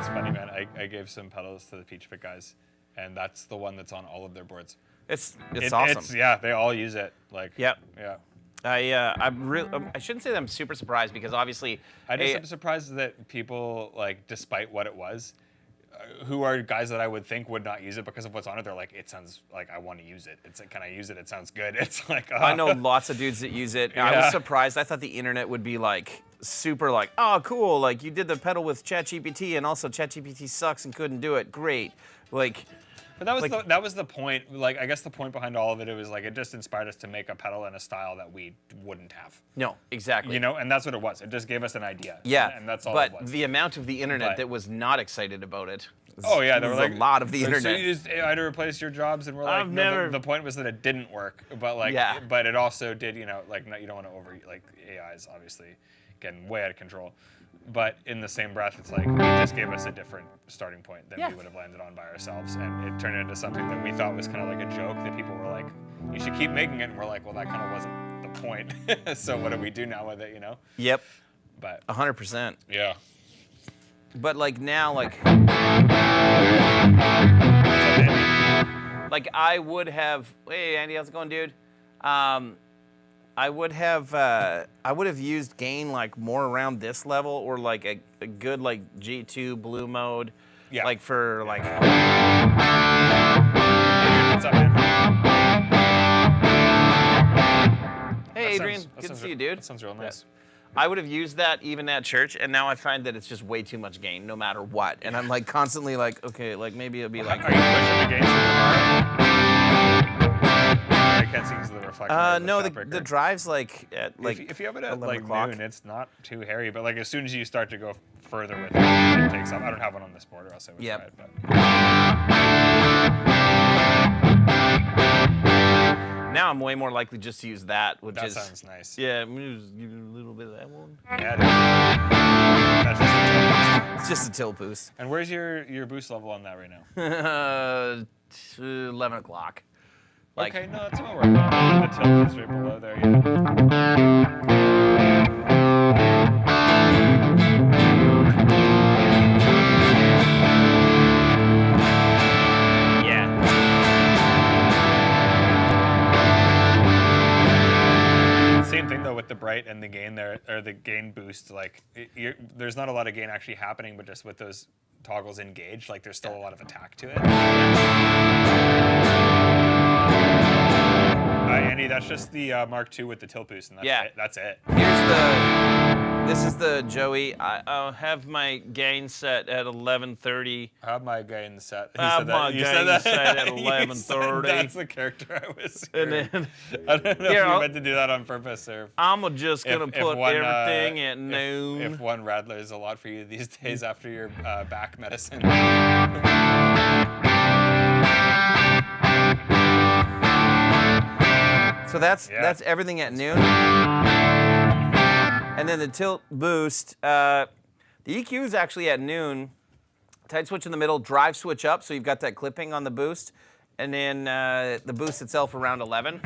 funny, man. I gave some pedals to the Peach Pit guys, and that's the one that's on all of their boards. It's awesome. Yeah, they all use it. Like. Yep. Yeah. I shouldn't say that I'm super surprised because obviously. I'm surprised that people like, despite what it was, who are guys that I would think would not use it because of what's on it. They're like, it sounds like I want to use it. It's like, can I use it? It sounds good. It's like. I know lots of dudes that use it. I was surprised. I thought the internet would be like super like, oh cool, like you did the pedal with ChatGPT and also ChatGPT sucks and couldn't do it. Great, like. But that was the point. Like I guess the point behind all of it, it was like it just inspired us to make a pedal in a style that we wouldn't have. No, exactly. You know, and that's what it was. It just gave us an idea. Yeah, and that's all but it was. the amount of the internet that was not not excited about it. Oh yeah, there were like a lot of the so internet. you used AI to replace your jobs, and we're like, I've never. The point was that it didn't work, but like, but it also did. You know, like you don't want to AI is obviously getting way out of control. But in the same breath, it's like it just gave us a different starting point than we would have landed on by ourselves, and it turned into something that we thought was kind of like a joke that people were like, "You should keep making it," and we're like, "Well, that kind of wasn't the point." So what do we do now with it? You know? Yep. But 100%. yeah. But like now, like I would have. Hey, Andy, how's it going, dude? I would have used gain like more around this level, or like a good like G2 blue mode, like for like. What's up, man? Hey, Adrian, good to see you, dude. That sounds real nice. I would have used that even at church, and now I find that it's just way too much gain, no matter what. And I'm like constantly like, okay, like maybe it'll be like. Are you pushing the gain so far? I can't see because of the reflection. No, the drive's like at like. If you have it at like o'clock. noon, it's not too hairy. But like as soon as you start to go further with it, it takes up. I don't have one on this board, or else I would try it. But. Now I'm way more likely just to use that, which that is. That sounds nice. Yeah, I'm gonna just give it a little bit of that one. Yeah. That's just a tilt boost. It's just a tilt boost. And where's your boost level on that right now? 11 o'clock. Like, okay, no, that's about right. The tilt is right below there, Same thing though with the bright and the gain there, or the gain boost. Like, there's not a lot of gain actually happening, but just with those toggles engaged, like there's still a lot of attack to it. Andy, that's just the Mark II with the tilt boost, and that's it. That's it. This is the Joey. I'll have my gain set at 11:30. I have my gain set. I have my gain set at 11:30. That's the character I was hearing. And then, I don't know if you meant to do that on purpose, or I'm just gonna put everything at noon. If one Rattler is a lot for you these days after your back medicine. So that's everything at noon. And then the tilt boost, the EQ is actually at noon. Tight switch in the middle, drive switch up, so you've got that clipping on the boost. And then the boost itself around 11.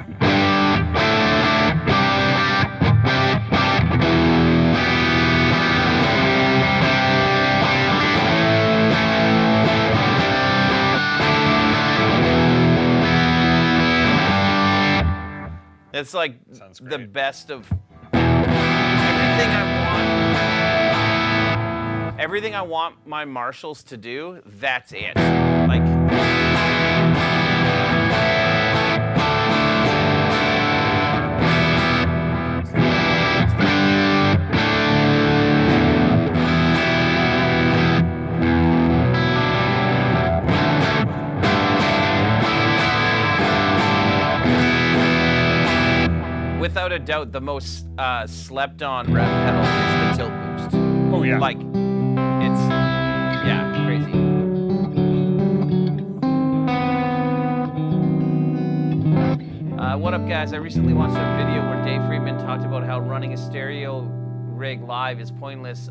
It's like the best of everything I want. Everything I want my Marshalls to do, that's it. Like. Without a doubt, the most slept on rev pedal is the tilt boost. Oh yeah. Like, it's, yeah, crazy. What up, guys? I recently watched a video where Dave Friedman talked about how running a stereo rig live is pointless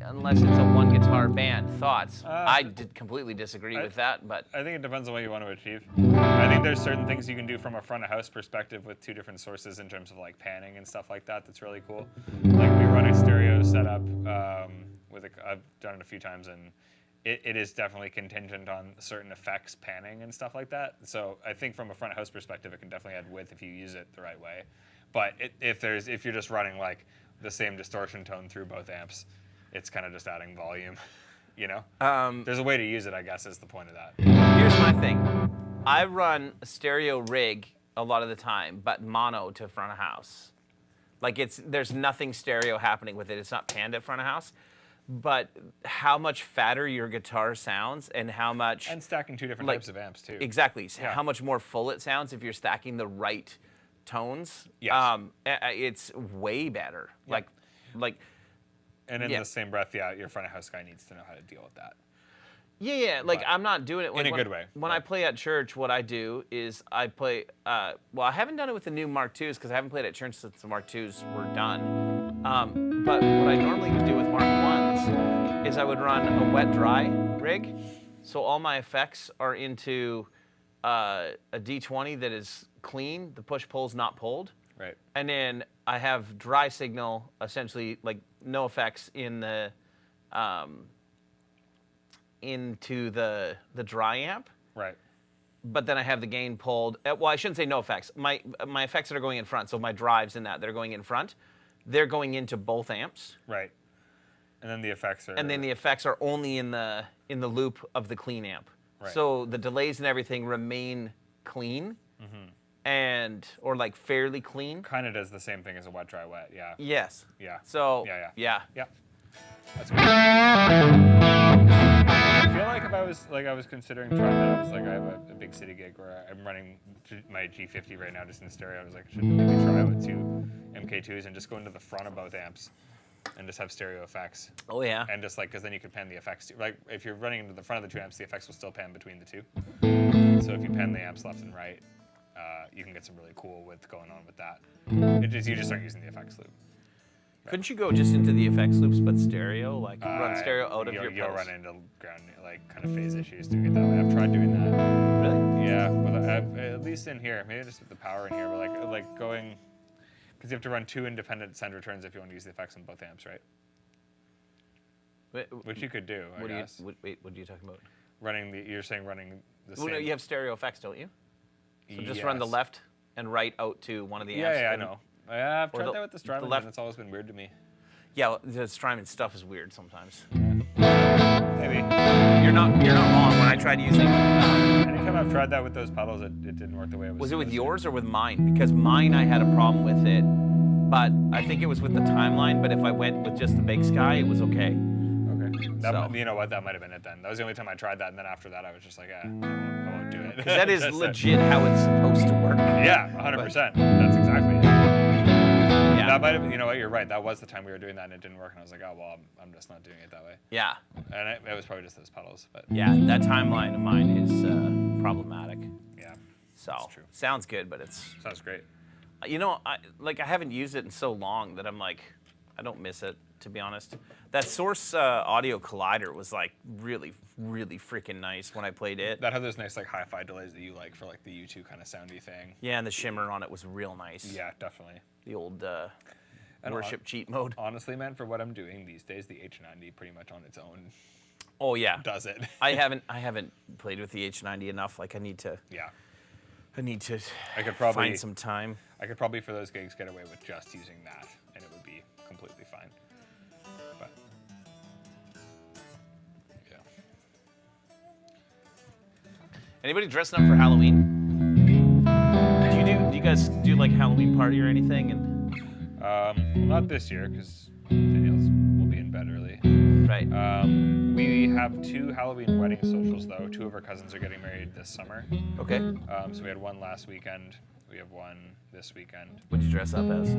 unless it's a one guitar band. Thoughts? I did completely disagree with that, but I think it depends on what you want to achieve. I think there's certain things you can do from a front of house perspective with two different sources in terms of like panning and stuff like that. That's really cool. Like we run a stereo setup I've done it a few times, and it is definitely contingent on certain effects panning and stuff like that. So I think from a front of house perspective, it can definitely add width if you use it the right way. But if you're just running like the same distortion tone through both amps, it's kind of just adding volume, you know? There's a way to use it, I guess, is the point of that. Here's my thing. I run a stereo rig a lot of the time, but mono to front of house. Like there's nothing stereo happening with it. It's not panned at front of house. But how much fatter your guitar sounds and how much... And stacking two different types of amps, too. Exactly. Yeah. How much more full it sounds if you're stacking the right tones. Yes. It's way better. Yep. Like... And in the same breath, your front of house guy needs to know how to deal with that. Yeah. Like, I'm not doing it... in a good way. When I play at church, what I do is I play... well, I haven't done it with the new Mark IIs because I haven't played at church since the Mark IIs were done. But what I normally would do with Mark Is I would run a wet-dry rig, so all my effects are into a D20 that is clean, the push-pull's not pulled. Right. And then I have dry signal, essentially like no effects in the into the dry amp. Right. But then I have the gain pulled. Well, I shouldn't say no effects. My effects that are going in front, so my drives in that are going in front, they're going into both amps. Right. And then the effects are. And then the effects are only in the loop of the clean amp. Right. So the delays and everything remain clean, and or like fairly clean. kind of does the same thing as a wet, dry, wet. Yeah. Yes. Yeah. So Yeah. yeah. Yeah. That's good. I feel like if I was considering trying that, I was like, I have a big city gig where I'm running my G50 right now just in stereo. I was like, I should maybe try with 2 MK2s and just go into the front of both amps and just have stereo effects. Oh yeah. And just like, because then you can pan the effects too. Like if you're running into the front of the 2 amps, the effects will still pan between the 2. So if you pan the amps left and right, you can get some really cool width going on with that. You just aren't using the effects loop. Couldn't you go just into the effects loops but stereo, like run stereo out of your You'll pedals? run into ground like kind of phase issues doing it that way. I've tried doing that. Really? Yeah, but at least in here, maybe just with the power in here, but like going, because you have to run 2 independent send returns if you want to use the effects on both amps, right? Which you could do, I guess. Wait, what are you talking about? You're saying running the Well, same. no, you have stereo effects, don't you? So just run the Yes. left and right out to one of the amps. Yeah, I and- know. Yeah, I've or tried the- that with the the Strymon, left- and it's always been weird to me. Yeah, well, the Strymon stuff is weird sometimes. Maybe. You're not wrong. When I tried using, Anytime I've tried that with those pedals, it didn't work the way it was. was it with supposed to. yours or with mine? Because mine, I had a problem with it, but I think it was with the timeline. But if I went with just the Big Sky, it was okay. Okay. So- You know what? That might have been it then. That was the only time I tried that, and then after that, I was just like, I won't do it. Because that is That's it. legit how it's supposed to work. Yeah, 100%. That's exactly it. Yeah. That might have, you know what? You're right. That was the time we were doing that, and it didn't work. And I was like, oh well, I'm just not doing it that way. Yeah. And it was probably just those pedals, but Yeah. That timeline of mine is problematic. yeah, So That's true. sounds good, but it's sounds great. I haven't used it in so long that I'm like, I don't miss it, to be honest. That Source audio collider was like really, really freaking nice when I played it. That had those nice like hi-fi delays that you like for like the U2 kind of soundy thing. Yeah, and the shimmer on it was real nice. Yeah, definitely. The old And worship cheat mode. Honestly, man, for what I'm doing these days, the H90 pretty much on its own Oh yeah. does it. I haven't played with the H90 enough. Like I need to Yeah. I could probably- find some time. I could probably for those gigs get away with just using that, and it would be completely fine. But yeah. Anybody dressing up for Halloween? Do you guys do like Halloween party or anything? And Well, not this year because Danielle's will be in bed early. right. We have 2 Halloween wedding socials though. 2 of our cousins are getting married this summer. Okay. So we had one last weekend. We have one this weekend. What'd you dress up as?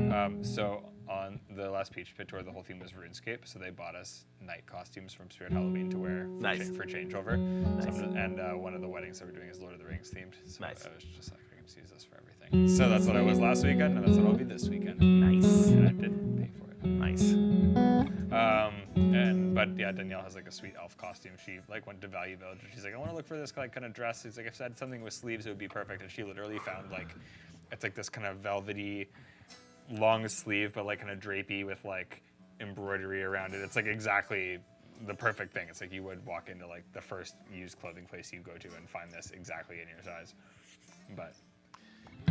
So on the last Peach Pit tour, the whole theme was RuneScape. So they bought us night costumes from Spirit Halloween to wear Nice. for changeover. Nice. And one of the weddings that we're doing is Lord of the Rings themed. So Nice. I was just like, I can just use this for everything. So that's what I was last weekend, and that's what I'll be this weekend. Nice. And I didn't pay for it. Nice. But yeah, Danielle has like a sweet elf costume. She like went to Value Village and she's like, I want to look for this like kind of dress. She's like, if I had something with sleeves, it would be perfect. And she literally found like, it's like this kind of velvety, long sleeve, but like kind of drapey with like embroidery around it. It's like exactly the perfect thing. It's like you would walk into like the first used clothing place you go to and find this exactly in your size. But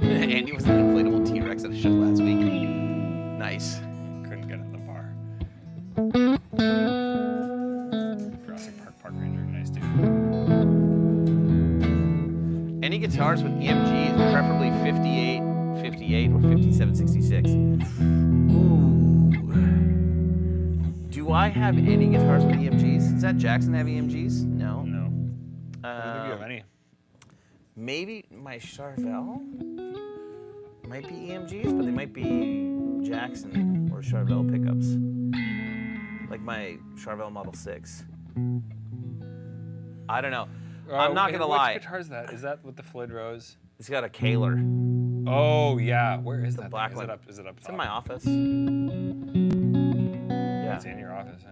Andy was an inflatable T-Rex at a show last week. Nice. couldn't get it in the bar. Jurassic Park Ranger, nice dude. Any guitars with EMGs, preferably 58 or 5766. Ooh. Do I have any guitars with EMGs? Does that Jackson have EMGs? No. No. I don't think you have any. Maybe my Charvel might be EMGs, but they might be Jackson or Charvel pickups. Like my Charvel Model 6. I don't know. I'm not gonna lie. Which guitar is that? Is that with the Floyd Rose? It's got a Kaler. Oh yeah. Where is that? black thing? one. Is it up It's top? in my office. It's Yeah. in your office. Huh?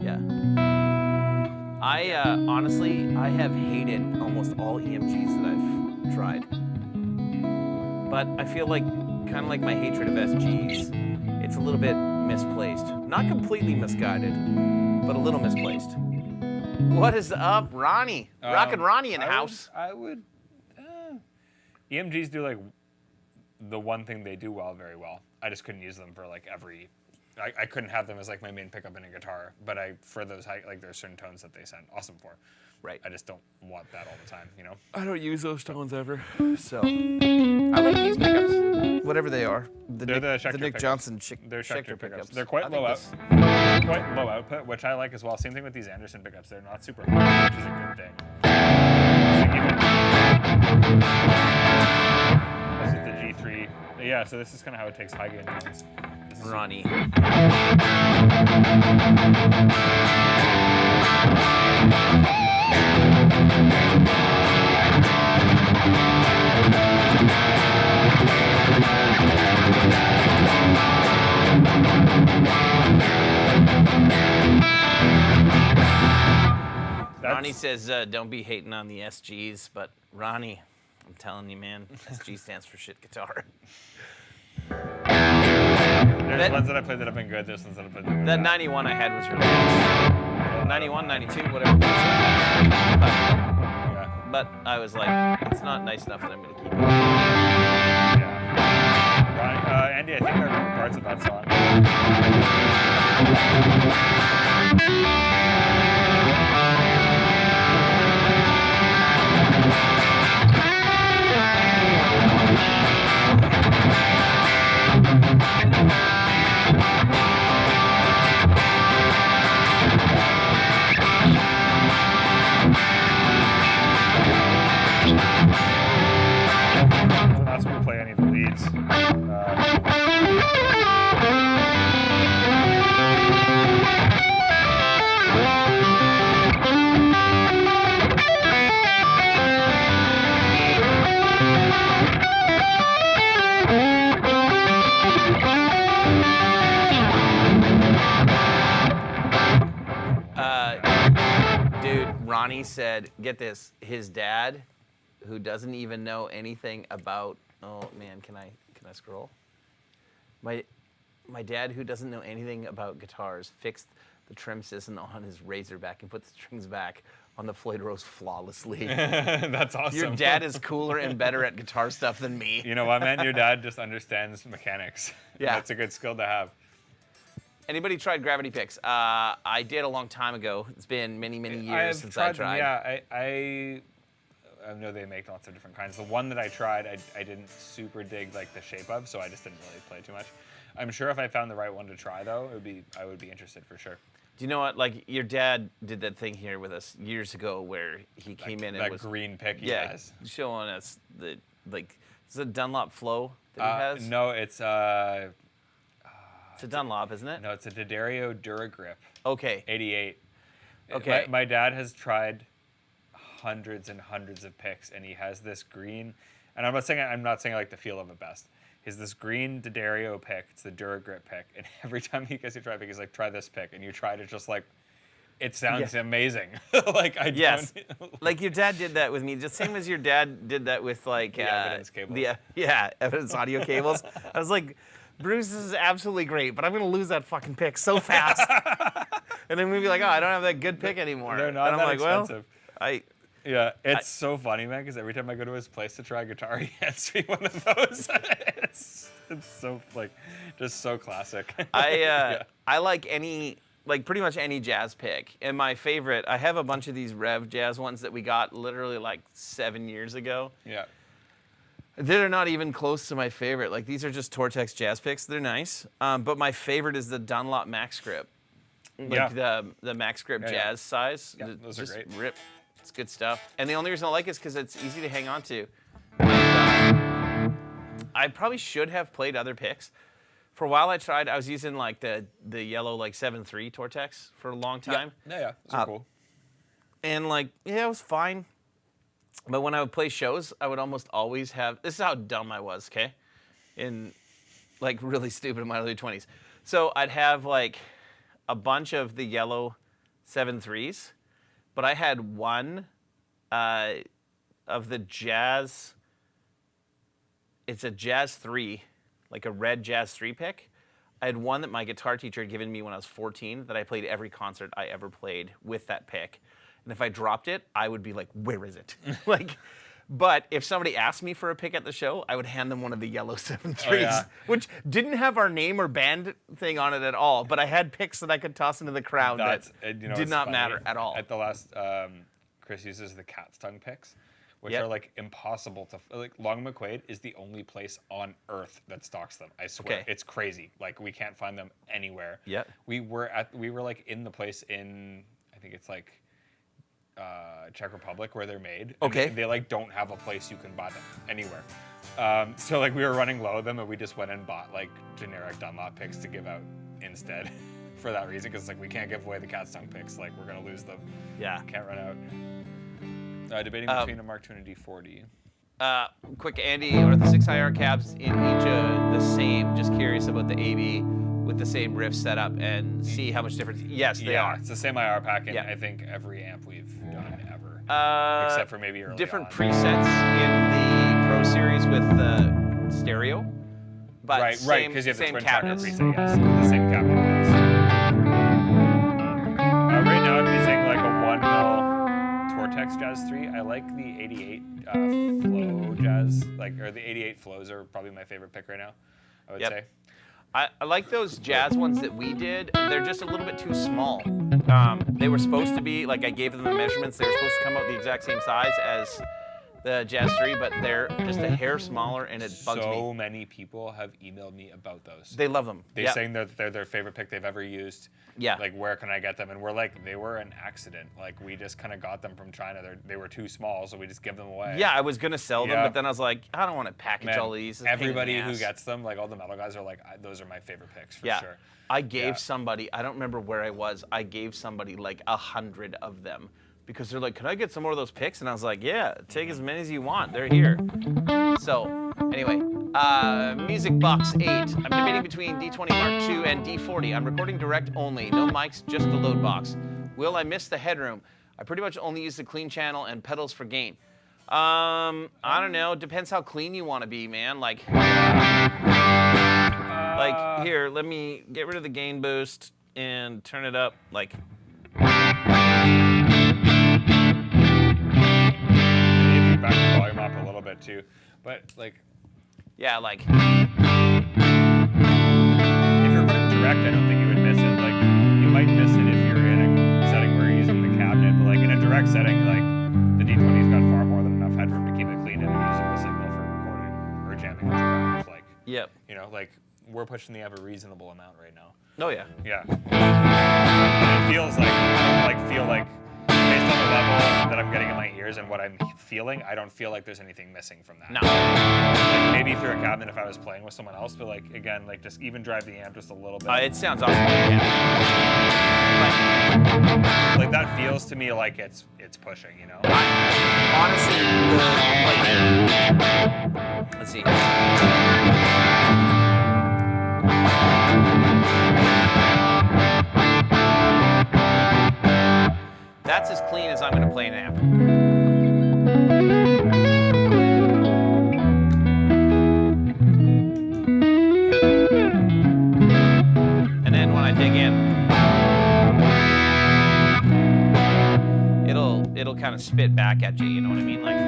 Yeah. I honestly, I have hated almost all EMGs that I've tried. But I feel like kind of like my hatred of SGs. It's a little bit misplaced. Not completely misguided, but a little misplaced. What is up, Ronnie? Rockin' Ronnie in the house. I would. EMGs do like the one thing they do very well. I just couldn't use them for like every. I couldn't have them as like my main pickup in a guitar, but for those like there's certain tones that they sound awesome for. Right. I just don't want that all the time, you know. I don't use those tones ever, so I like these pickups, whatever they are. They're the Schecter Nick pickups. Johnson They're Schecter pickups. pickups. They're quite I low think out, quite low output, which I like as well. Same thing with these Anderson pickups. They're not super high, which is a good thing. This is the G3. Yeah, so this is kind of how it takes high gain tones. This is Ronnie. Ronnie says, don't be hating on the SGs, but Ronnie, I'm telling you, man, SG stands for shit guitar. There's ones that I played that have been good. There's ones that I've played that have been That bad. 91 I had was really nice. 91, 92, whatever it was. Yeah. But I was like, it's not nice enough that I'm going to keep it. Yeah. Ronnie, Andy, I think I remember parts of that song. So that's when we play any of the leads. Dude, Ronnie said, get this, his dad, who doesn't even know anything about, oh man, can I scroll? My dad, who doesn't know anything about guitars, fixed the trim system on his Razorback and put the strings back on the Floyd Rose flawlessly. That's awesome. Your dad is cooler and better at guitar stuff than me. You know what, man? Your dad just understands mechanics. Yeah. That's a good skill to have. Anybody tried gravity picks? I did a long time ago. It's been many, many years since I tried. Yeah, I know they make lots of different kinds. The one that I tried, I didn't super dig like the shape of, so I just didn't really play too much. I'm sure if I found the right one to try though, I would be interested for sure. Do you know what? Like your dad did that thing here with us years ago, where he came in and that was green pick he yeah, has. showing us the like. Is it a Dunlop Flow that he has? No, it's It's a Dunlop, isn't it? no, it's a D'Addario Duragrip Okay. 88. Okay. My dad has tried hundreds and hundreds of picks, and he has this green. And I'm not saying I like the feel of it best. He's this green D'Addario pick. It's the Duragrip pick, and every time he gets you try a pick, he's like, "Try this pick," and you try it, just like, it sounds amazing. Like I Yes. don't. Like your dad did that with me, the same as your dad did that with like The evidence cables. evidence audio cables. I was like, Bruce, this is absolutely great, but I'm gonna lose that fucking pick so fast. And then we'd be like, oh, I don't have that good pick anymore. They're not and I'm that like, expensive. well, Yeah, it's so funny, man, because every time I go to his place to try guitar, he hands me one of those. it's so, like, just so classic. I like pretty much any jazz pick. And my favorite, I have a bunch of these Rev jazz ones that we got literally like 7 years ago. Yeah. They're not even close to my favorite. Like these are just Tortex jazz picks. They're nice. But my favorite is the Dunlop Max Grip. Like the Max Grip jazz size. Yeah, those are just great. Rip. It's good stuff. And the only reason I like it is because it's easy to hang on to. I probably should have played other picks. For a while I tried, I was using like the yellow like 7.3 Tortex for a long time. Yeah, those are cool. And like, yeah, it was fine. But when I would play shows, I would almost always have, this is how dumb I was, okay? In like really stupid in my early 20s. So I'd have like a bunch of the yellow 7.3s, but I had one of the jazz, it's a Jazz 3, like a red Jazz 3 pick. I had one that my guitar teacher had given me when I was 14 that I played every concert I ever played with that pick. And if I dropped it, I would be like, where is it? Like, but if somebody asked me for a pick at the show, I would hand them one of the yellow 7.3s, which didn't have our name or band thing on it at all. But I had picks that I could toss into the crowd that did not matter at all. At the last, Chris uses the cat's tongue picks, which are like impossible to like. Long McQuaid is the only place on earth that stocks them. I swear, it's crazy. Like we can't find them anywhere. Yeah, we were like in the place in I think it's like Czech Republic where they're made. Okay. And they like don't have a place you can buy them anywhere. So like we were running low of them, and we just went and bought like generic Dunlop picks to give out instead. For that reason, because like we can't give away the cat's tongue picks. Like we're gonna lose them. Yeah. Can't run out. Debating between a Mark II and a D40. Quick, Andy, are the 6 IR cabs in each the same? Just curious about the AB with the same riff setup and see how much difference. Yes, they are. It's the same IR pack in I think every amp we've done ever, except for maybe early different on. presets in the Pro Series with the stereo, but right, because you have the same twin tracker cabinets. preset. Yes, the same cabinet. Right now, I'm using like a 1 mil Tortex Jazz 3. I like the 88 Flow Jazz, or the 88 Flows are probably my favorite pick right now, I would say. I like those Jazz ones that we did. They're just a little bit too small. They were supposed to be, like I gave them the measurements, they were supposed to come out the exact same size as the Jazz 3, but they're just a hair smaller, and it bugs me. So many people have emailed me about those. They love them. They're saying that they're their favorite pick they've ever used. Yeah. Like, where can I get them? And we're like, they were an accident. Like, we just kind of got them from China. They were too small, so we just give them away. Yeah, I was going to sell them, but then I was like, I don't want to package all these. It's a pain in the everybody who ass. gets them, like all the metal guys are like, those are my favorite picks for sure. I gave somebody, I don't remember where I was, I gave somebody like 100 of them. Because they're like, can I get some more of those picks? And I was like, yeah, take as many as you want. They're here. So, anyway, Music Box 8. I'm debating between D20 Mark II and D40. I'm recording direct only. No mics, just the load box. Will I miss the headroom? I pretty much only use the clean channel and pedals for gain. I don't know. Depends how clean you want to be, man. Like, here, let me get rid of the gain boost and turn it up. Like, back the volume up a little bit too, but like, yeah, like if you're running direct, I don't think you would miss it. Like, you might miss it if you're in a setting where you're using the cabinet, but like in a direct setting, like the D20's got far more than enough headroom to keep it clean and using the signal for recording or jamming. Like, you know, like we're pushing the ever reasonable amount right now. Oh yeah. Yeah. And it feels like feel like. Based on the level that I'm getting in my ears and what I'm feeling, I don't feel like there's anything missing from that. No. Like maybe through a cabinet if I was playing with someone else, but like again, like just even drive the amp just a little bit. It sounds awesome. Like that feels to me like it's pushing, you know. Honestly, let's see. That's as clean as I'm going to play an amp. And then when I dig in, it'll kind of spit back at you, you know what I mean? Like,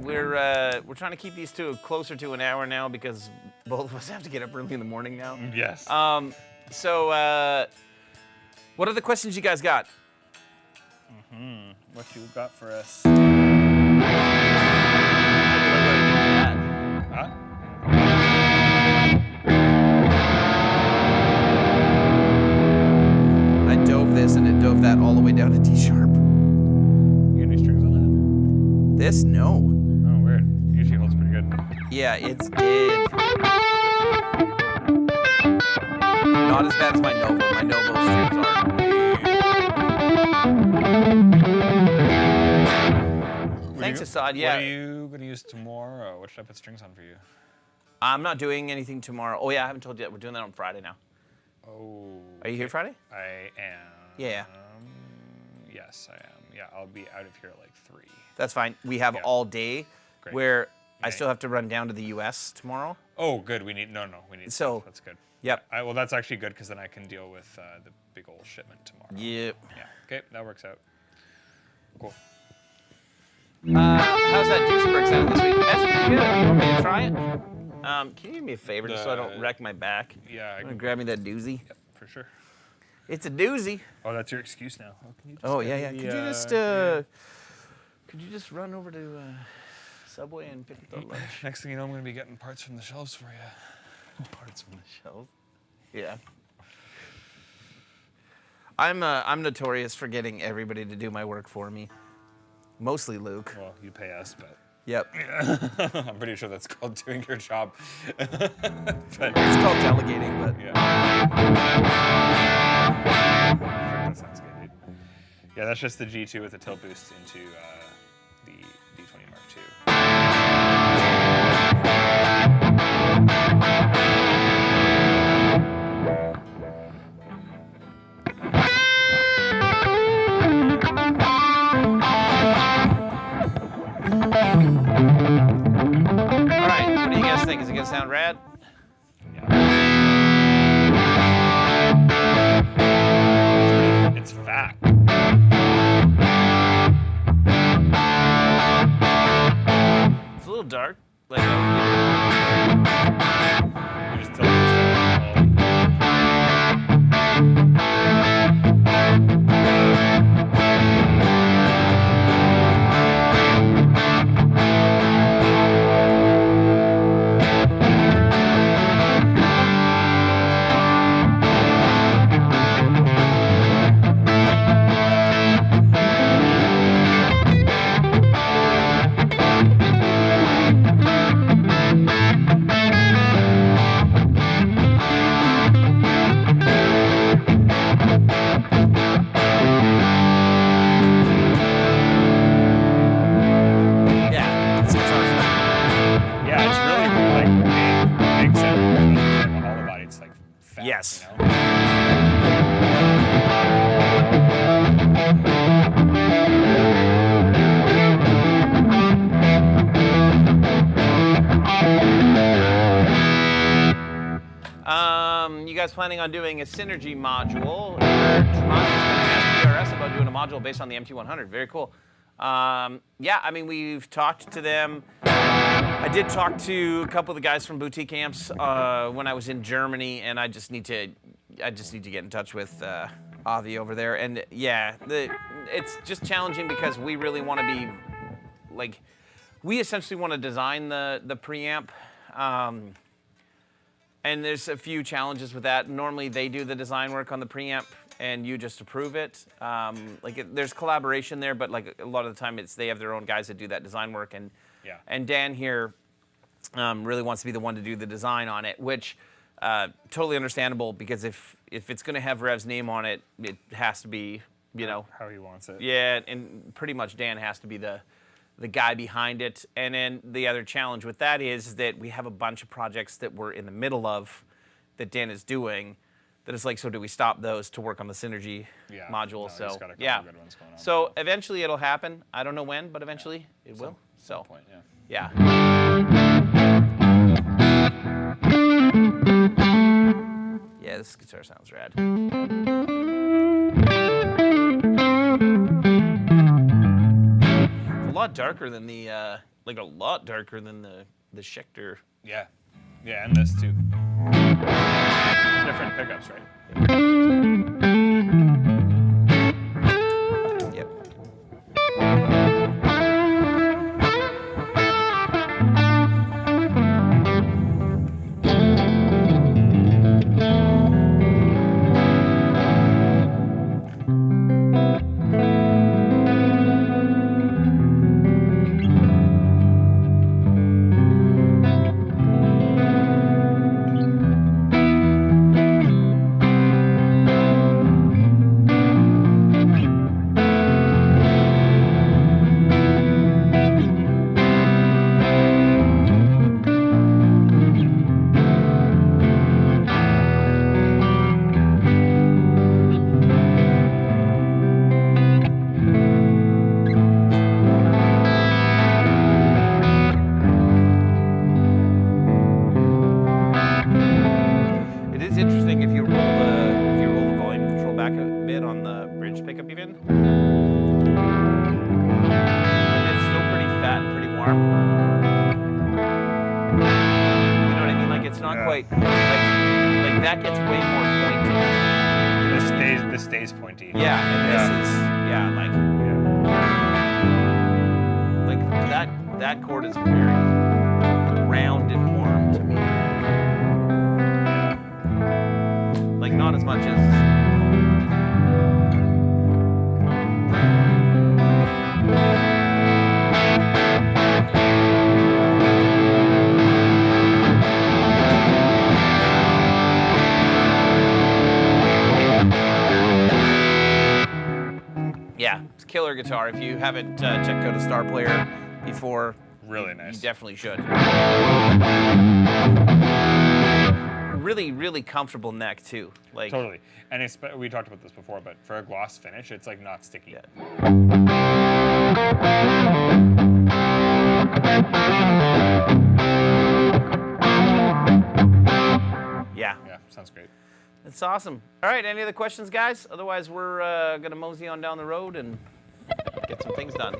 we're trying to keep these to closer to an hour now because both of us have to get up early in the morning now. Yes. So what other questions you guys got? What you got for us? Huh? I dove this and it dove that all the way down to D sharp. You got any strings on This, no. that? Oh, weird. Usually holds pretty good. Yeah, it's did. Not as bad as my Novo. My Novo strings are. Thanks, Assad. Yeah. What are you gonna use tomorrow? What should I put strings on for you? I'm not doing anything tomorrow. Oh, yeah, I haven't told you that. We're doing that on Friday now. Oh. Are you here Friday? I am. Yeah. Yes, I am. Yeah, I'll be out of here at like 3. That's fine. We have Yeah. all day Great. where I Nice. still have to run down to the U.S. tomorrow. Oh, good. We need we need. So- stuff. That's good. Yep. Well, that's actually good because then I can deal with the big old shipment tomorrow. Yep. Yeah. Okay, that works out. Cool. How's that Duesenberg sound this week? That's pretty good. You want me to try it? Can you do me a favor just so I don't wreck my back? Yeah, I You wanna can. grab me that doozy? Yep, for sure. It's a doozy. Oh, that's your excuse now. Oh, can you just Oh, get yeah, yeah. me Could the, you just could you just run over to Subway and pick up the lunch? Next thing you know, I'm gonna be getting parts from the shelves for you. Parts from the shelves. Yeah. I'm notorious for getting everybody to do my work for me. Mostly Luke. Well, you pay us, but Yep. I'm pretty sure that's called doing your job. But It's called delegating, but yeah. That sounds good, dude. Yeah, that's just the G2 with a tilt boost into the D20 Mark II. all right. What do you guys think? Is it gonna sound rad? It's fat. It's a little dark. Like You just tilt boost it. yeah, this guitar's rad. Yeah, it's really like big sound. Like a hollow body, it's like fat. Yes. You know? You guys planning on doing a synergy module? Asked PRS about doing a module based on the MT100. Very cool. Yeah, I mean, we've talked to them. I did talk to a couple of the guys from Boutique Amps when I was in Germany, and I just need to get in touch with Avi over there. And yeah, it's just challenging because we really want to be like, we essentially want to design the preamp. And there's a few challenges with that. Normally they do the design work on the preamp and you just approve it. There's collaboration there, but like a lot of the time they have their own guys that do that design work. And Yeah. and Dan here really wants to be the one to do the design on it, which totally understandable because if it's going to have Rev's name on it, it has to be, you know. How he wants it. Yeah, and pretty much Dan has to be the guy behind it. And then the other challenge with that is that we have a bunch of projects that we're in the middle of that Dan is doing that is like, so do we stop those to work on the Synergy Yeah. module? No, he's So got a couple yeah. good ones going on. So eventually it'll happen. I don't know when, but eventually it will. So Point, yeah. yeah. Yeah, this guitar sounds rad. It's a lot darker than the like a lot darker than the Schecter. Yeah. Yeah, and this too. Different pickups, right? Yep. It is interesting if you roll the volume control back a bit on the bridge pickup even. It's still pretty fat and pretty warm. You know what I mean? Like it's not quite like that gets way more pointy. You know what I mean? This stays pointy. Yeah, and this is like that chord is very round and warm to me. Like not as much as yeah, it's a killer guitar. If you haven't checked out a Star Player before, Really nice. you definitely should. Really, really comfortable neck too. Like Totally. And we talked about this before, but for a gloss finish, it's like not sticky. Yeah. Yeah. Yeah, sounds great. It's awesome. All right, any other questions, guys? Otherwise, we're gonna mosey on down the road and get some things done.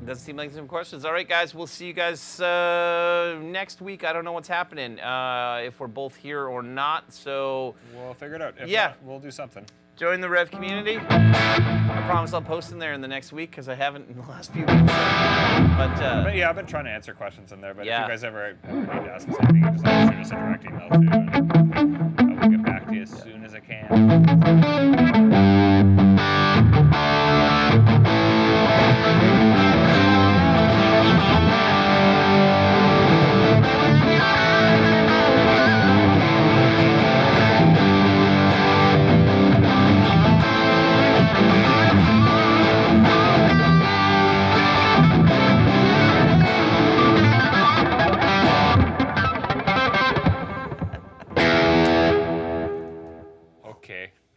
Doesn't seem like some questions. All right, guys, we'll see you guys next week. I don't know what's happening, if we're both here or not, so... We'll figure it out. If Yeah. not, we'll do something. Join the Rev community. I promise I'll post in there in the next week, because I haven't in the last few weeks. But yeah, I've been trying to answer questions in there, but Yeah. if you guys ever need to ask us anything, just shoot us a direct email too, and I will get back to you as soon as I can.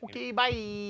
Okay, bye.